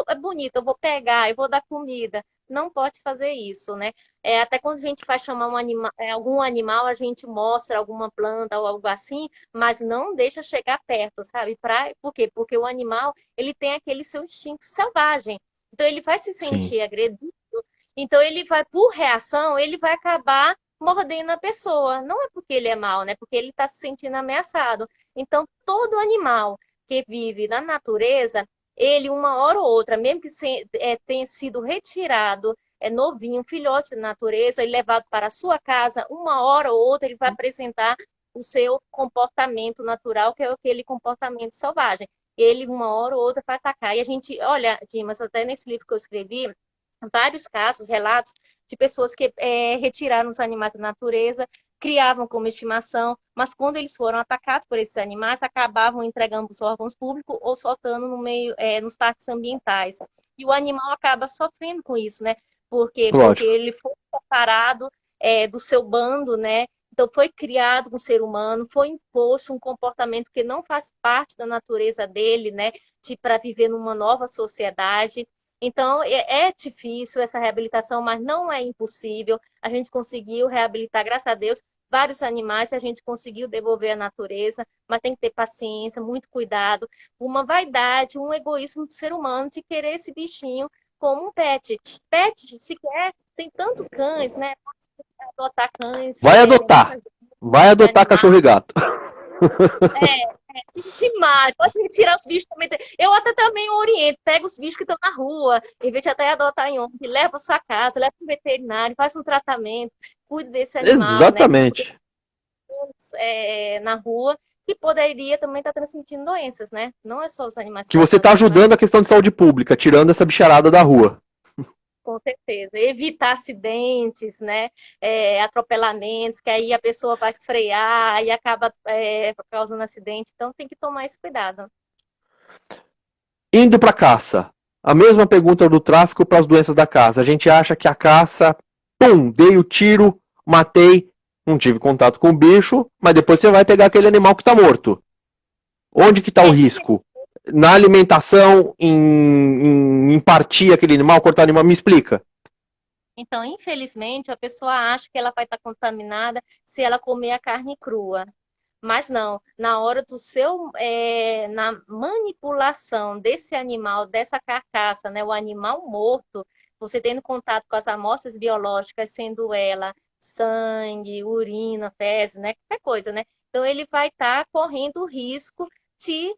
Speaker 2: É bonito, eu vou pegar, eu vou dar comida. Não pode fazer isso, né? Até quando a gente vai chamar algum animal, a gente mostra alguma planta ou algo assim, mas não deixa chegar perto, sabe? Por quê? Porque o animal, ele tem aquele seu instinto selvagem. Então, ele vai se
Speaker 1: Sim.
Speaker 2: sentir agredido. Então, ele vai, por reação, ele vai acabar mordendo a pessoa. Não é porque ele é mau, né? Porque ele está se sentindo ameaçado. Então, todo animal que vive na natureza, ele, uma hora ou outra, mesmo que tenha sido retirado, novinho, um filhote da natureza, e levado para a sua casa, uma hora ou outra, ele vai apresentar o seu comportamento natural, que é aquele comportamento selvagem. Ele, uma hora ou outra, vai atacar. E a gente, olha, Dimas, até nesse livro que eu escrevi, vários casos, relatos de pessoas que retiraram os animais da natureza, criavam como estimação, mas quando eles foram atacados por esses animais, acabavam entregando para os órgãos públicos ou soltando no meio, nos parques ambientais. E o animal acaba sofrendo com isso, né? Por quê? Porque
Speaker 1: Lógico.
Speaker 2: ele foi separado do seu bando, né? Então, foi criado com o ser humano, foi imposto um comportamento que não faz parte da natureza dele, né? Para viver numa nova sociedade. Então, é difícil essa reabilitação, mas não é impossível. A gente conseguiu reabilitar, graças a Deus, vários animais, a gente conseguiu devolver à natureza, mas tem que ter paciência, muito cuidado, uma vaidade, um egoísmo do ser humano de querer esse bichinho como um pet. Pet, sequer, tem tanto cães, né? adotar cães,
Speaker 1: Vai
Speaker 2: muita
Speaker 1: adotar.
Speaker 2: gente
Speaker 1: Vai
Speaker 2: de
Speaker 1: adotar
Speaker 2: animais.
Speaker 1: cachorro e gato.
Speaker 2: Demais, pode retirar os bichos também. Eu até também oriento, pega os bichos que estão na rua, em vez de até adotar em ONG, leva para sua casa, leva para o veterinário, faz um tratamento, cuide desse animal, né? Porque
Speaker 1: Exatamente.
Speaker 2: na rua que poderia também estar transmitindo doenças, né? Não é só os animais
Speaker 1: Que você está
Speaker 2: passando, mas
Speaker 1: ajudando a questão de saúde pública, tirando essa bicharada da rua.
Speaker 2: com certeza. Evitar acidentes, né? Atropelamentos, que aí a pessoa vai frear e acaba causando acidente. Então tem que tomar esse cuidado.
Speaker 1: Indo para caça. A mesma pergunta do tráfico para as doenças da caça. A gente acha que a caça, pum, dei o tiro, matei, não tive contato com o bicho, mas depois você vai pegar aquele animal que está morto. Onde que está o
Speaker 2: É,
Speaker 1: risco? Na alimentação, em partir aquele animal, cortar o animal? Me explica.
Speaker 2: então, infelizmente, a pessoa acha que ela vai estar contaminada se ela comer a carne crua. Mas não, na hora na manipulação desse animal, dessa carcaça, né, o animal morto, você tendo contato com as amostras biológicas, sendo ela sangue, urina, fezes, né, qualquer coisa, né? Então ele vai estar correndo o risco de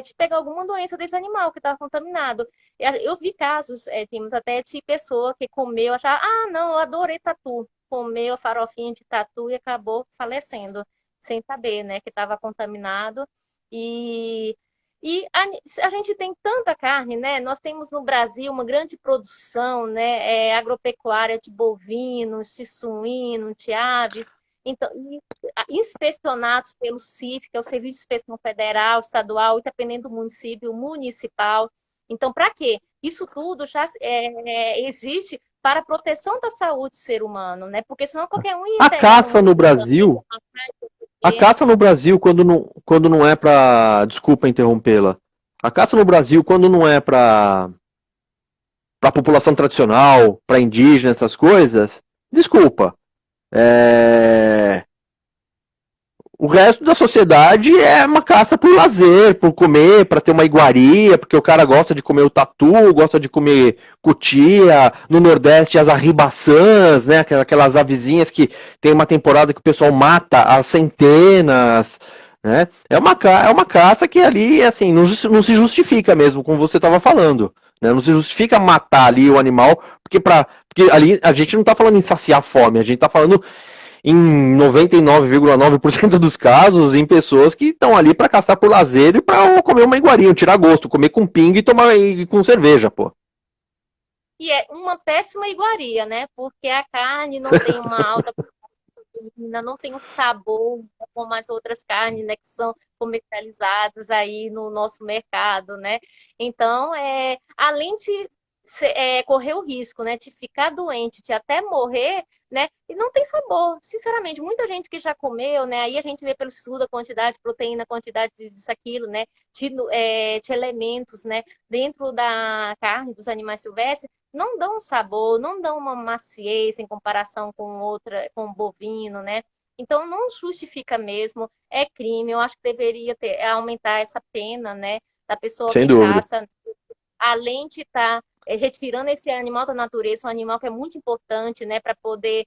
Speaker 2: de pegar alguma doença desse animal que estava contaminado. Eu vi casos, temos até de pessoa que comeu, achava, não, eu adorei tatu, comeu a farofinha de tatu e acabou falecendo sem saber, né, que estava contaminado. E, a gente tem tanta carne, né? Nós temos no Brasil uma grande produção, né, agropecuária de bovinos, de suínos, de aves. Então, inspecionados pelo CIF, que é o Serviço de Inspeção Federal, Estadual, e dependendo do município, municipal. Então, para quê? Isso tudo já existe para a proteção da saúde do ser humano, né? Porque senão qualquer um ia
Speaker 1: A
Speaker 2: pegar no
Speaker 1: caça no
Speaker 2: meio do caminho,
Speaker 1: Brasil, a caça no Brasil, quando não é para, desculpa interrompê-la, a caça no Brasil, quando não é para população tradicional, para indígena, essas coisas, desculpa. É... O resto da sociedade é uma caça por lazer, por comer, para ter uma iguaria, porque o cara gosta de comer o tatu, gosta de comer cutia, no Nordeste as arribaçãs, né, aquelas avezinhas que tem uma temporada que o pessoal mata às centenas, né? É uma caça que ali, assim, não se justifica mesmo, como você estava falando, né? Não se justifica matar ali o animal, porque ali a gente não está falando em saciar a fome, a gente está falando em 99,9% dos casos, em pessoas que estão ali para caçar por lazer e para comer uma iguaria, um tiragosto, comer com pinga e tomar com cerveja, pô.
Speaker 2: e é uma péssima iguaria, né? Porque a carne não tem uma alta proteína, não tem um sabor como as outras carnes, né, que são comercializadas aí no nosso mercado, né? Então, além de correr o risco, né, de ficar doente, de até morrer, né, e não tem sabor. Sinceramente, muita gente que já comeu, né, aí a gente vê pelo estudo a quantidade de proteína, a quantidade disso, aquilo, né, de elementos, né, dentro da carne dos animais silvestres, não dão um sabor, não dão uma maciez em comparação com o bovino, né? Então não justifica mesmo, é crime. Eu acho que deveria aumentar essa pena, né, da pessoa
Speaker 1: Sem
Speaker 2: que
Speaker 1: dúvida.
Speaker 2: caça, além de estar retirando esse animal da natureza, um animal que é muito importante, né, para poder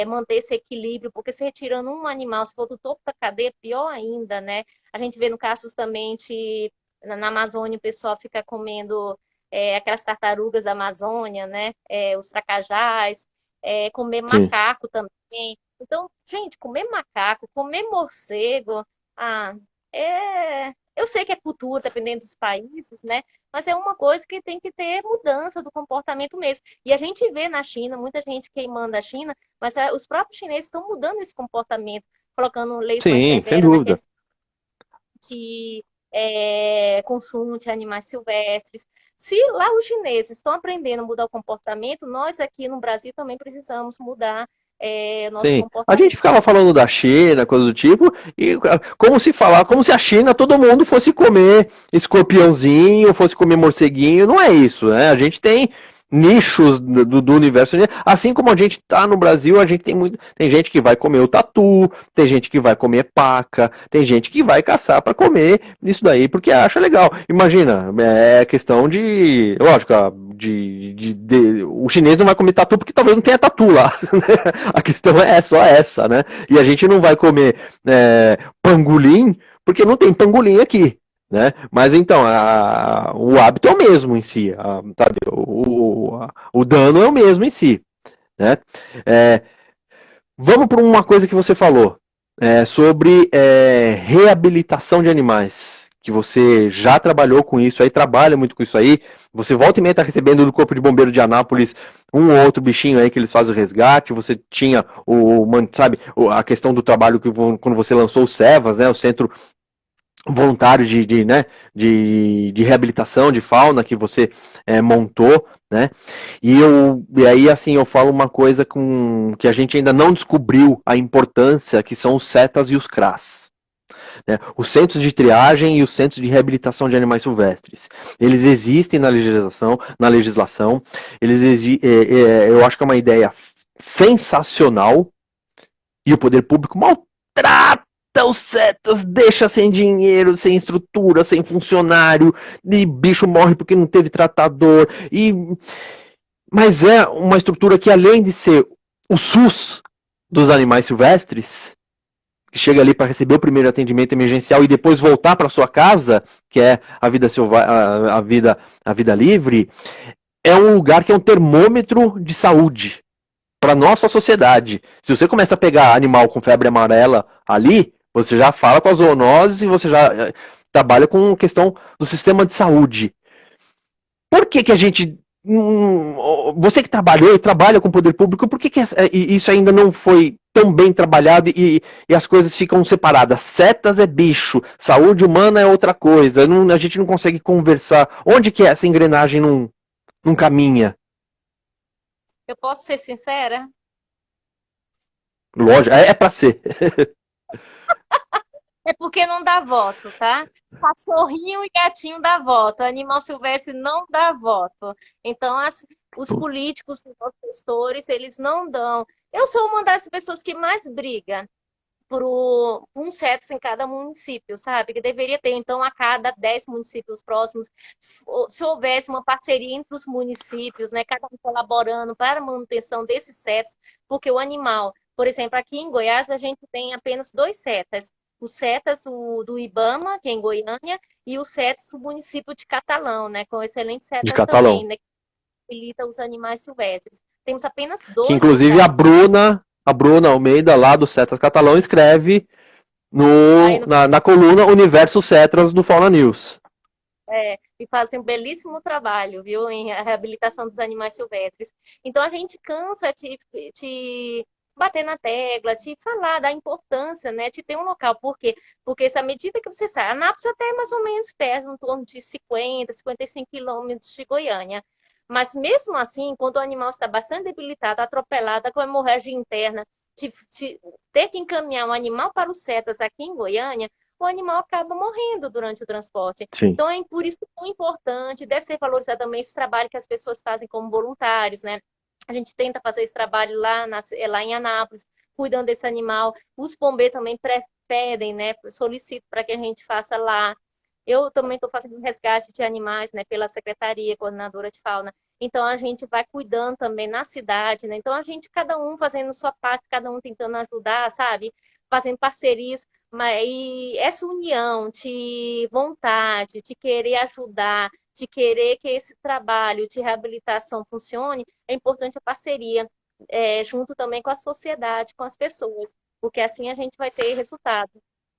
Speaker 2: manter esse equilíbrio, porque se retirando um animal, se for do topo da cadeia, pior ainda, né? A gente vê no casos também na Amazônia o pessoal fica comendo aquelas tartarugas da Amazônia, né? Os tracajás, comer
Speaker 1: Sim.
Speaker 2: macaco também. Então, gente, comer macaco, comer morcego, ah, eu sei que é cultura, dependendo dos países, né? Mas é uma coisa que tem que ter mudança do comportamento mesmo. E a gente vê na China, muita gente queimando a China, mas os próprios chineses estão mudando esse comportamento, colocando leis mais
Speaker 1: Sim, sem
Speaker 2: severas na
Speaker 1: dúvida.
Speaker 2: questão de consumo de animais silvestres. Se lá os chineses estão aprendendo a mudar o comportamento, nós aqui no Brasil também precisamos mudar nosso
Speaker 1: Sim. A
Speaker 2: comportamento.
Speaker 1: gente ficava falando da China, coisa do tipo, e como se a China todo mundo fosse comer escorpiãozinho, fosse comer morceguinho, não é isso, né? A gente tem nichos do universo, assim como a gente tá no Brasil, a gente tem gente que vai comer o tatu, tem gente que vai comer paca, tem gente que vai caçar para comer isso daí porque acha legal. Imagina, é questão de, lógico, o chinês não vai comer tatu porque talvez não tenha tatu lá, né? A questão é só essa, né? E a gente não vai comer pangolim porque não tem pangolim aqui. Né? Mas então, o hábito é o mesmo em si, sabe? O dano é o mesmo em si. Né? Vamos para uma coisa que você falou sobre reabilitação de animais. Que você já trabalhou com isso aí, trabalha muito com isso aí. Você volta e meia está recebendo do Corpo de Bombeiro de Anápolis um ou outro bichinho aí que eles fazem o resgate. Você tinha sabe, a questão do trabalho que quando você lançou o SEVAS, né? O Centro voluntário de reabilitação de fauna que você montou, né? E aí assim eu falo uma coisa que a gente ainda não descobriu a importância, que são os CETAs e os CRAS. Né? Os centros de triagem e os centros de reabilitação de animais silvestres. Eles existem na legislação. Eu acho que é uma ideia sensacional e o poder público maltrata os CETAs, deixa sem dinheiro, sem estrutura, sem funcionário, e bicho morre porque não teve tratador. Mas é uma estrutura que, além de ser o SUS dos animais silvestres, que chega ali para receber o primeiro atendimento emergencial e depois voltar para sua casa, que é a vida livre, é um lugar que é um termômetro de saúde para nossa sociedade. Se você começa a pegar animal com febre amarela ali, você já fala com as zoonoses e você já trabalha com questão do sistema de saúde. Por que a gente... Você que trabalhou e trabalha com o poder público, por que isso ainda não foi tão bem trabalhado e as coisas ficam separadas? CETAs é bicho, saúde humana é outra coisa, a gente não consegue conversar. Onde que essa engrenagem não caminha?
Speaker 2: Eu posso ser sincera?
Speaker 1: Lógico, é para ser.
Speaker 2: É porque não dá voto, tá? Cachorrinho e gatinho dá voto, animal silvestre não dá voto. Então, os políticos, os gestores, eles não dão. Eu sou uma das pessoas que mais briga por um CETES em cada município, sabe? Que deveria ter, então, a cada 10 municípios próximos, se houvesse uma parceria entre os municípios, né? Cada um colaborando para a manutenção desses CETES, porque o animal, por exemplo, aqui em Goiás, a gente tem apenas 2 CETES. Os CETES do IBAMA, que é em Goiânia, e os CETES do município de Catalão, né? Com excelentes
Speaker 1: De
Speaker 2: CETES
Speaker 1: Catalão.
Speaker 2: também, né? Que facilita os animais silvestres. Temos apenas
Speaker 1: Que
Speaker 2: 2
Speaker 1: inclusive a Bruna Almeida, lá do Cetas Catalão, escreve na coluna Universo Cetras do Fauna News.
Speaker 2: E fazem um belíssimo trabalho, viu, em reabilitação dos animais silvestres. Então a gente cansa de bater na tecla, de falar da importância, né, de ter um local. Por quê? Porque essa medida que você sai, Anápolis até é mais ou menos perto, em torno de 55 quilômetros de Goiânia. Mas mesmo assim, quando o animal está bastante debilitado, atropelado, com hemorragia interna, de ter que encaminhar um animal para os CETAs aqui em Goiânia, o animal acaba morrendo durante o transporte.
Speaker 1: Sim.
Speaker 2: Então, é por isso tão importante, deve ser valorizado também esse trabalho que as pessoas fazem como voluntários, né? A gente tenta fazer esse trabalho lá em Anápolis, cuidando desse animal. Os bombeiros também pedem, né? Solicitam para que a gente faça lá. Eu também estou fazendo resgate de animais, né? Pela Secretaria Coordenadora de Fauna. Então, a gente vai cuidando também na cidade, né? Então, a gente, cada um fazendo sua parte, cada um tentando ajudar, sabe? Fazendo parcerias. E essa união de vontade, de querer ajudar, de querer que esse trabalho de reabilitação funcione, é importante a parceria, junto também com a sociedade, com as pessoas, porque assim a gente vai ter resultado.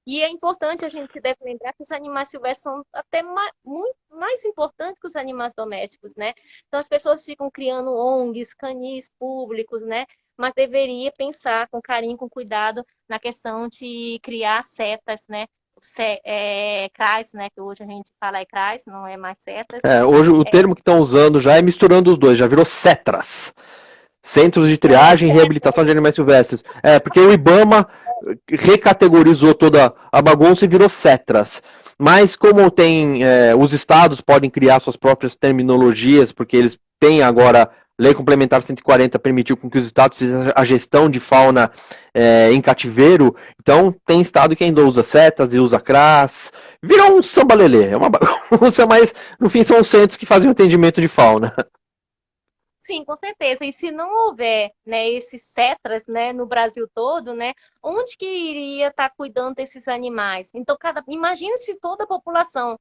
Speaker 2: E é importante, a gente deve lembrar que os animais silvestres são até muito mais importantes que os animais domésticos, né? Então as pessoas ficam criando ONGs, canis públicos, né? Mas deveria pensar com carinho, com cuidado na questão de criar setas, né? CRAS, né? Que hoje a gente fala CRAS, não é mais setas.
Speaker 1: Hoje o termo que estão usando já é misturando os dois, já virou CETRAS. Centros de Triagem e Reabilitação de Animais Silvestres. Porque o IBAMA recategorizou toda a bagunça e virou CETRAS. Mas como tem, os estados podem criar suas próprias terminologias, porque eles tem agora, Lei Complementar 140 permitiu com que os estados fizessem a gestão de fauna em cativeiro, então tem estado que ainda usa setas e usa CRAS, virou um sambalelê, é uma bagunça, mas no fim são os centros que fazem o atendimento de fauna.
Speaker 2: Sim, com certeza. E se não houver, né, esses cetras, né, no Brasil todo, né, onde que iria estar cuidando desses animais? Então, imagina se toda a população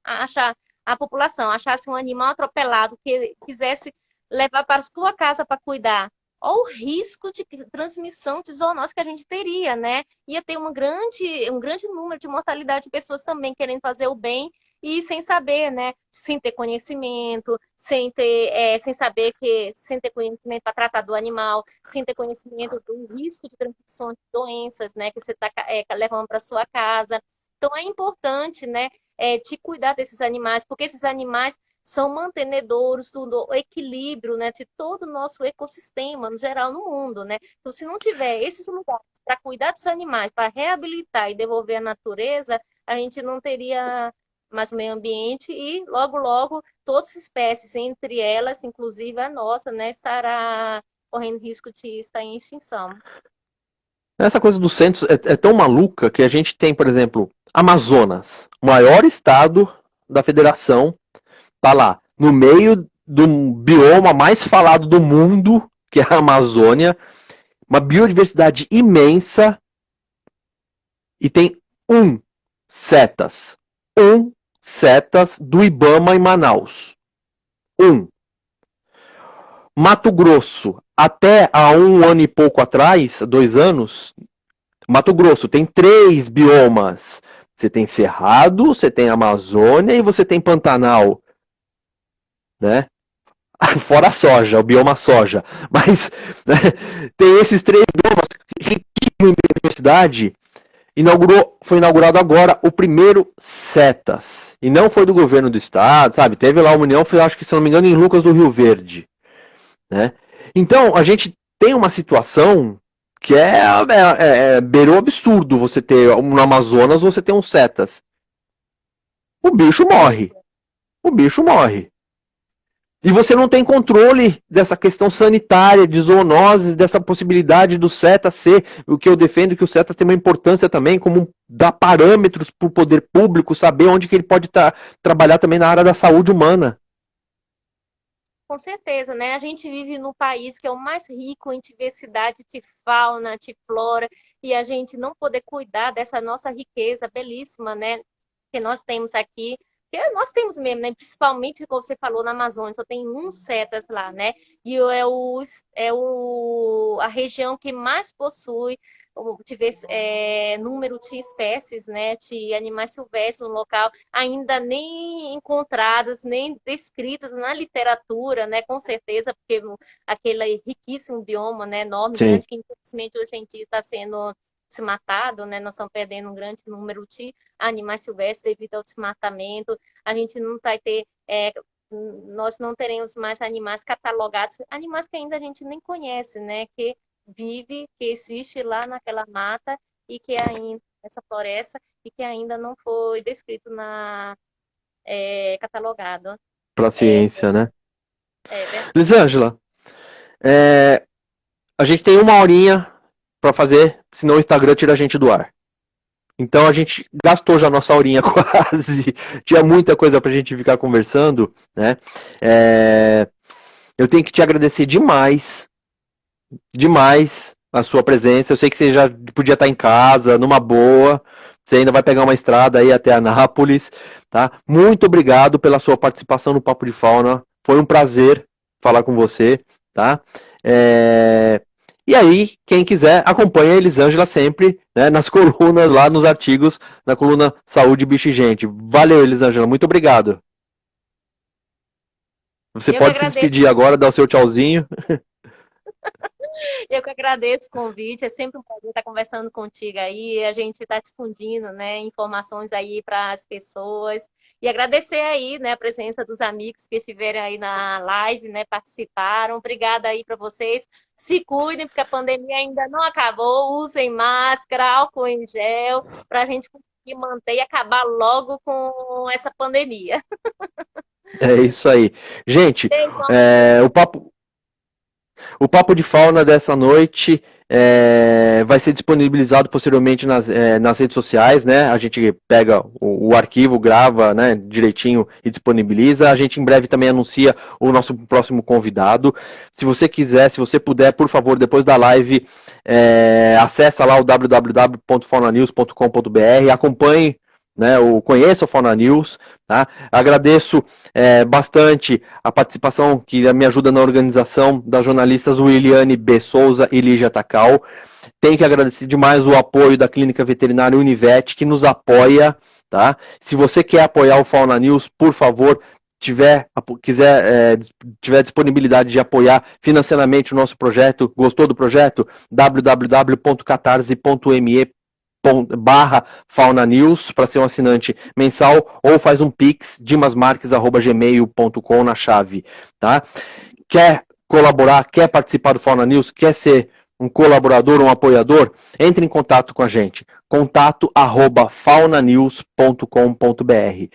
Speaker 2: achasse um animal atropelado que quisesse levar para sua casa para cuidar. Olha o risco de transmissão de zoonose que a gente teria, né? Ia ter um grande número de mortalidade de pessoas também querendo fazer o bem e sem saber, né? Sem ter conhecimento, sem ter conhecimento para tratar do animal, sem ter conhecimento do risco de transmissão de doenças, né? Que você está levando para sua casa. Então é importante, né? De cuidar desses animais, porque esses animais são mantenedores do equilíbrio, né, de todo o nosso ecossistema, no geral, no mundo, né? Então, se não tiver esses lugares para cuidar dos animais, para reabilitar e devolver à natureza, a gente não teria mais o meio ambiente e logo, logo, todas as espécies, entre elas, inclusive a nossa, né, estará correndo risco de estar em extinção.
Speaker 1: Essa coisa dos centros é tão maluca que a gente tem, por exemplo, Amazonas, o maior estado da federação, tá lá, no meio do bioma mais falado do mundo, que é a Amazônia, uma biodiversidade imensa, e tem um setas. Um setas do Ibama em Manaus. Um. Mato Grosso, até há um ano e pouco atrás, 2 anos, Mato Grosso tem 3 biomas. Você tem Cerrado, você tem Amazônia e você tem Pantanal, né? Fora a soja, o bioma soja. Mas né, tem esses 3 biomas riquíssimos em biodiversidade. Foi inaugurado agora o primeiro CETAS. E não foi do governo do estado, sabe? Teve lá uma união, foi, acho que se não me engano, em Lucas do Rio Verde. Né? Então, a gente tem uma situação que beirou absurdo você ter no Amazonas, você ter um CETAS. O bicho morre. O bicho morre. E você não tem controle dessa questão sanitária, de zoonoses, dessa possibilidade do CETA ser o que eu defendo, que o CETA tem uma importância também, como dar parâmetros para o poder público, saber onde que ele pode trabalhar também na área da saúde humana.
Speaker 2: Com certeza, né? A gente vive no país que é o mais rico em diversidade de fauna, de flora, e a gente não poder cuidar dessa nossa riqueza belíssima, né? Que nós temos aqui, que nós temos mesmo, né? Principalmente, como você falou, na Amazônia, só tem uns setas lá, né? E a região que mais possui número de espécies, né, de animais silvestres no local, ainda nem encontradas, nem descritas na literatura, né, com certeza, porque aquele riquíssimo bioma, né, enorme,
Speaker 1: Sim.
Speaker 2: grande, que infelizmente hoje em dia está sendo desmatado, né, nós estamos perdendo um grande número de animais silvestres devido ao desmatamento, a gente não vai ter nós não teremos mais animais catalogados, animais que ainda a gente nem conhece, né? Que vive, que existe lá naquela mata e que ainda, essa floresta, e que ainda não foi descrito catalogado.
Speaker 1: Para a
Speaker 2: É,
Speaker 1: ciência, né?
Speaker 2: é verdade.
Speaker 1: Lisângela, a gente tem uma horinha para fazer, senão o Instagram tira a gente do ar. Então a gente gastou já a nossa horinha quase. Tinha muita coisa pra gente ficar conversando, né? Eu tenho que te agradecer demais, demais a sua presença. Eu sei que você já podia estar em casa, numa boa. Você ainda vai pegar uma estrada aí até Anápolis, tá? Muito obrigado pela sua participação no Papo de Fauna. Foi um prazer falar com você, tá? E aí, quem quiser, acompanha a Elisângela sempre, né, nas colunas, lá nos artigos, na coluna Saúde, Bicho e Gente. Valeu, Elisângela, muito obrigado. Você
Speaker 2: Eu que
Speaker 1: pode se
Speaker 2: agradeço.
Speaker 1: despedir agora, dar o seu tchauzinho.
Speaker 2: Eu que agradeço o convite, é sempre um prazer estar conversando contigo aí, a gente está difundindo, né, informações aí para as pessoas, e agradecer aí, né, a presença dos amigos que estiveram aí na live, né, participaram, obrigada aí para vocês, se cuidem, porque a pandemia ainda não acabou, usem máscara, álcool em gel, para a gente conseguir manter e acabar logo com essa pandemia.
Speaker 1: É isso aí. Gente,
Speaker 2: Então,
Speaker 1: é, o papo de fauna dessa noite vai ser disponibilizado posteriormente nas redes sociais, né? A gente pega o arquivo, grava, né, direitinho e disponibiliza. A gente em breve também anuncia o nosso próximo convidado. Se você quiser, se você puder, por favor, depois da live, acessa lá o www.faunanews.com.br, acompanhe, né, conheça o Fauna News, tá? Agradeço bastante a participação que me ajuda na organização das jornalistas Williane B. Souza e Lígia Takal. Tenho que agradecer demais o apoio da Clínica Veterinária Univet, que nos apoia, tá? Se você quer apoiar o Fauna News, por favor, tiver disponibilidade de apoiar financeiramente o nosso projeto, gostou do projeto? www.catarse.me /Fauna News para ser um assinante mensal, ou faz um pix dimasmarques@gmail.com na chave, tá? Quer colaborar, quer participar do Fauna News, quer ser um colaborador, um apoiador, entre em contato com a gente. contato@faunanews.com.br.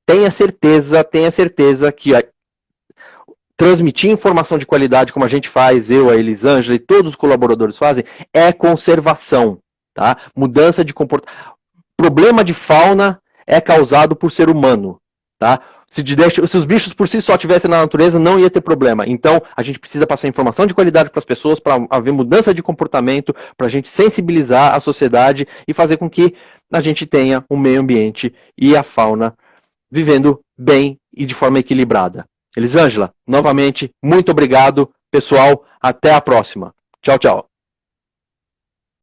Speaker 1: Tenha certeza que transmitir informação de qualidade, como a gente faz, eu, a Elisângela e todos os colaboradores fazem, é conservação, tá? Mudança de comportamento. Problema de fauna é causado por ser humano, tá? Se os bichos por si só estivessem na natureza, não ia ter problema. Então, a gente precisa passar informação de qualidade para as pessoas, para haver mudança de comportamento, para a gente sensibilizar a sociedade e fazer com que a gente tenha um meio ambiente e a fauna vivendo bem e de forma equilibrada. Elisângela, novamente, muito obrigado. Pessoal, até a próxima. Tchau, tchau.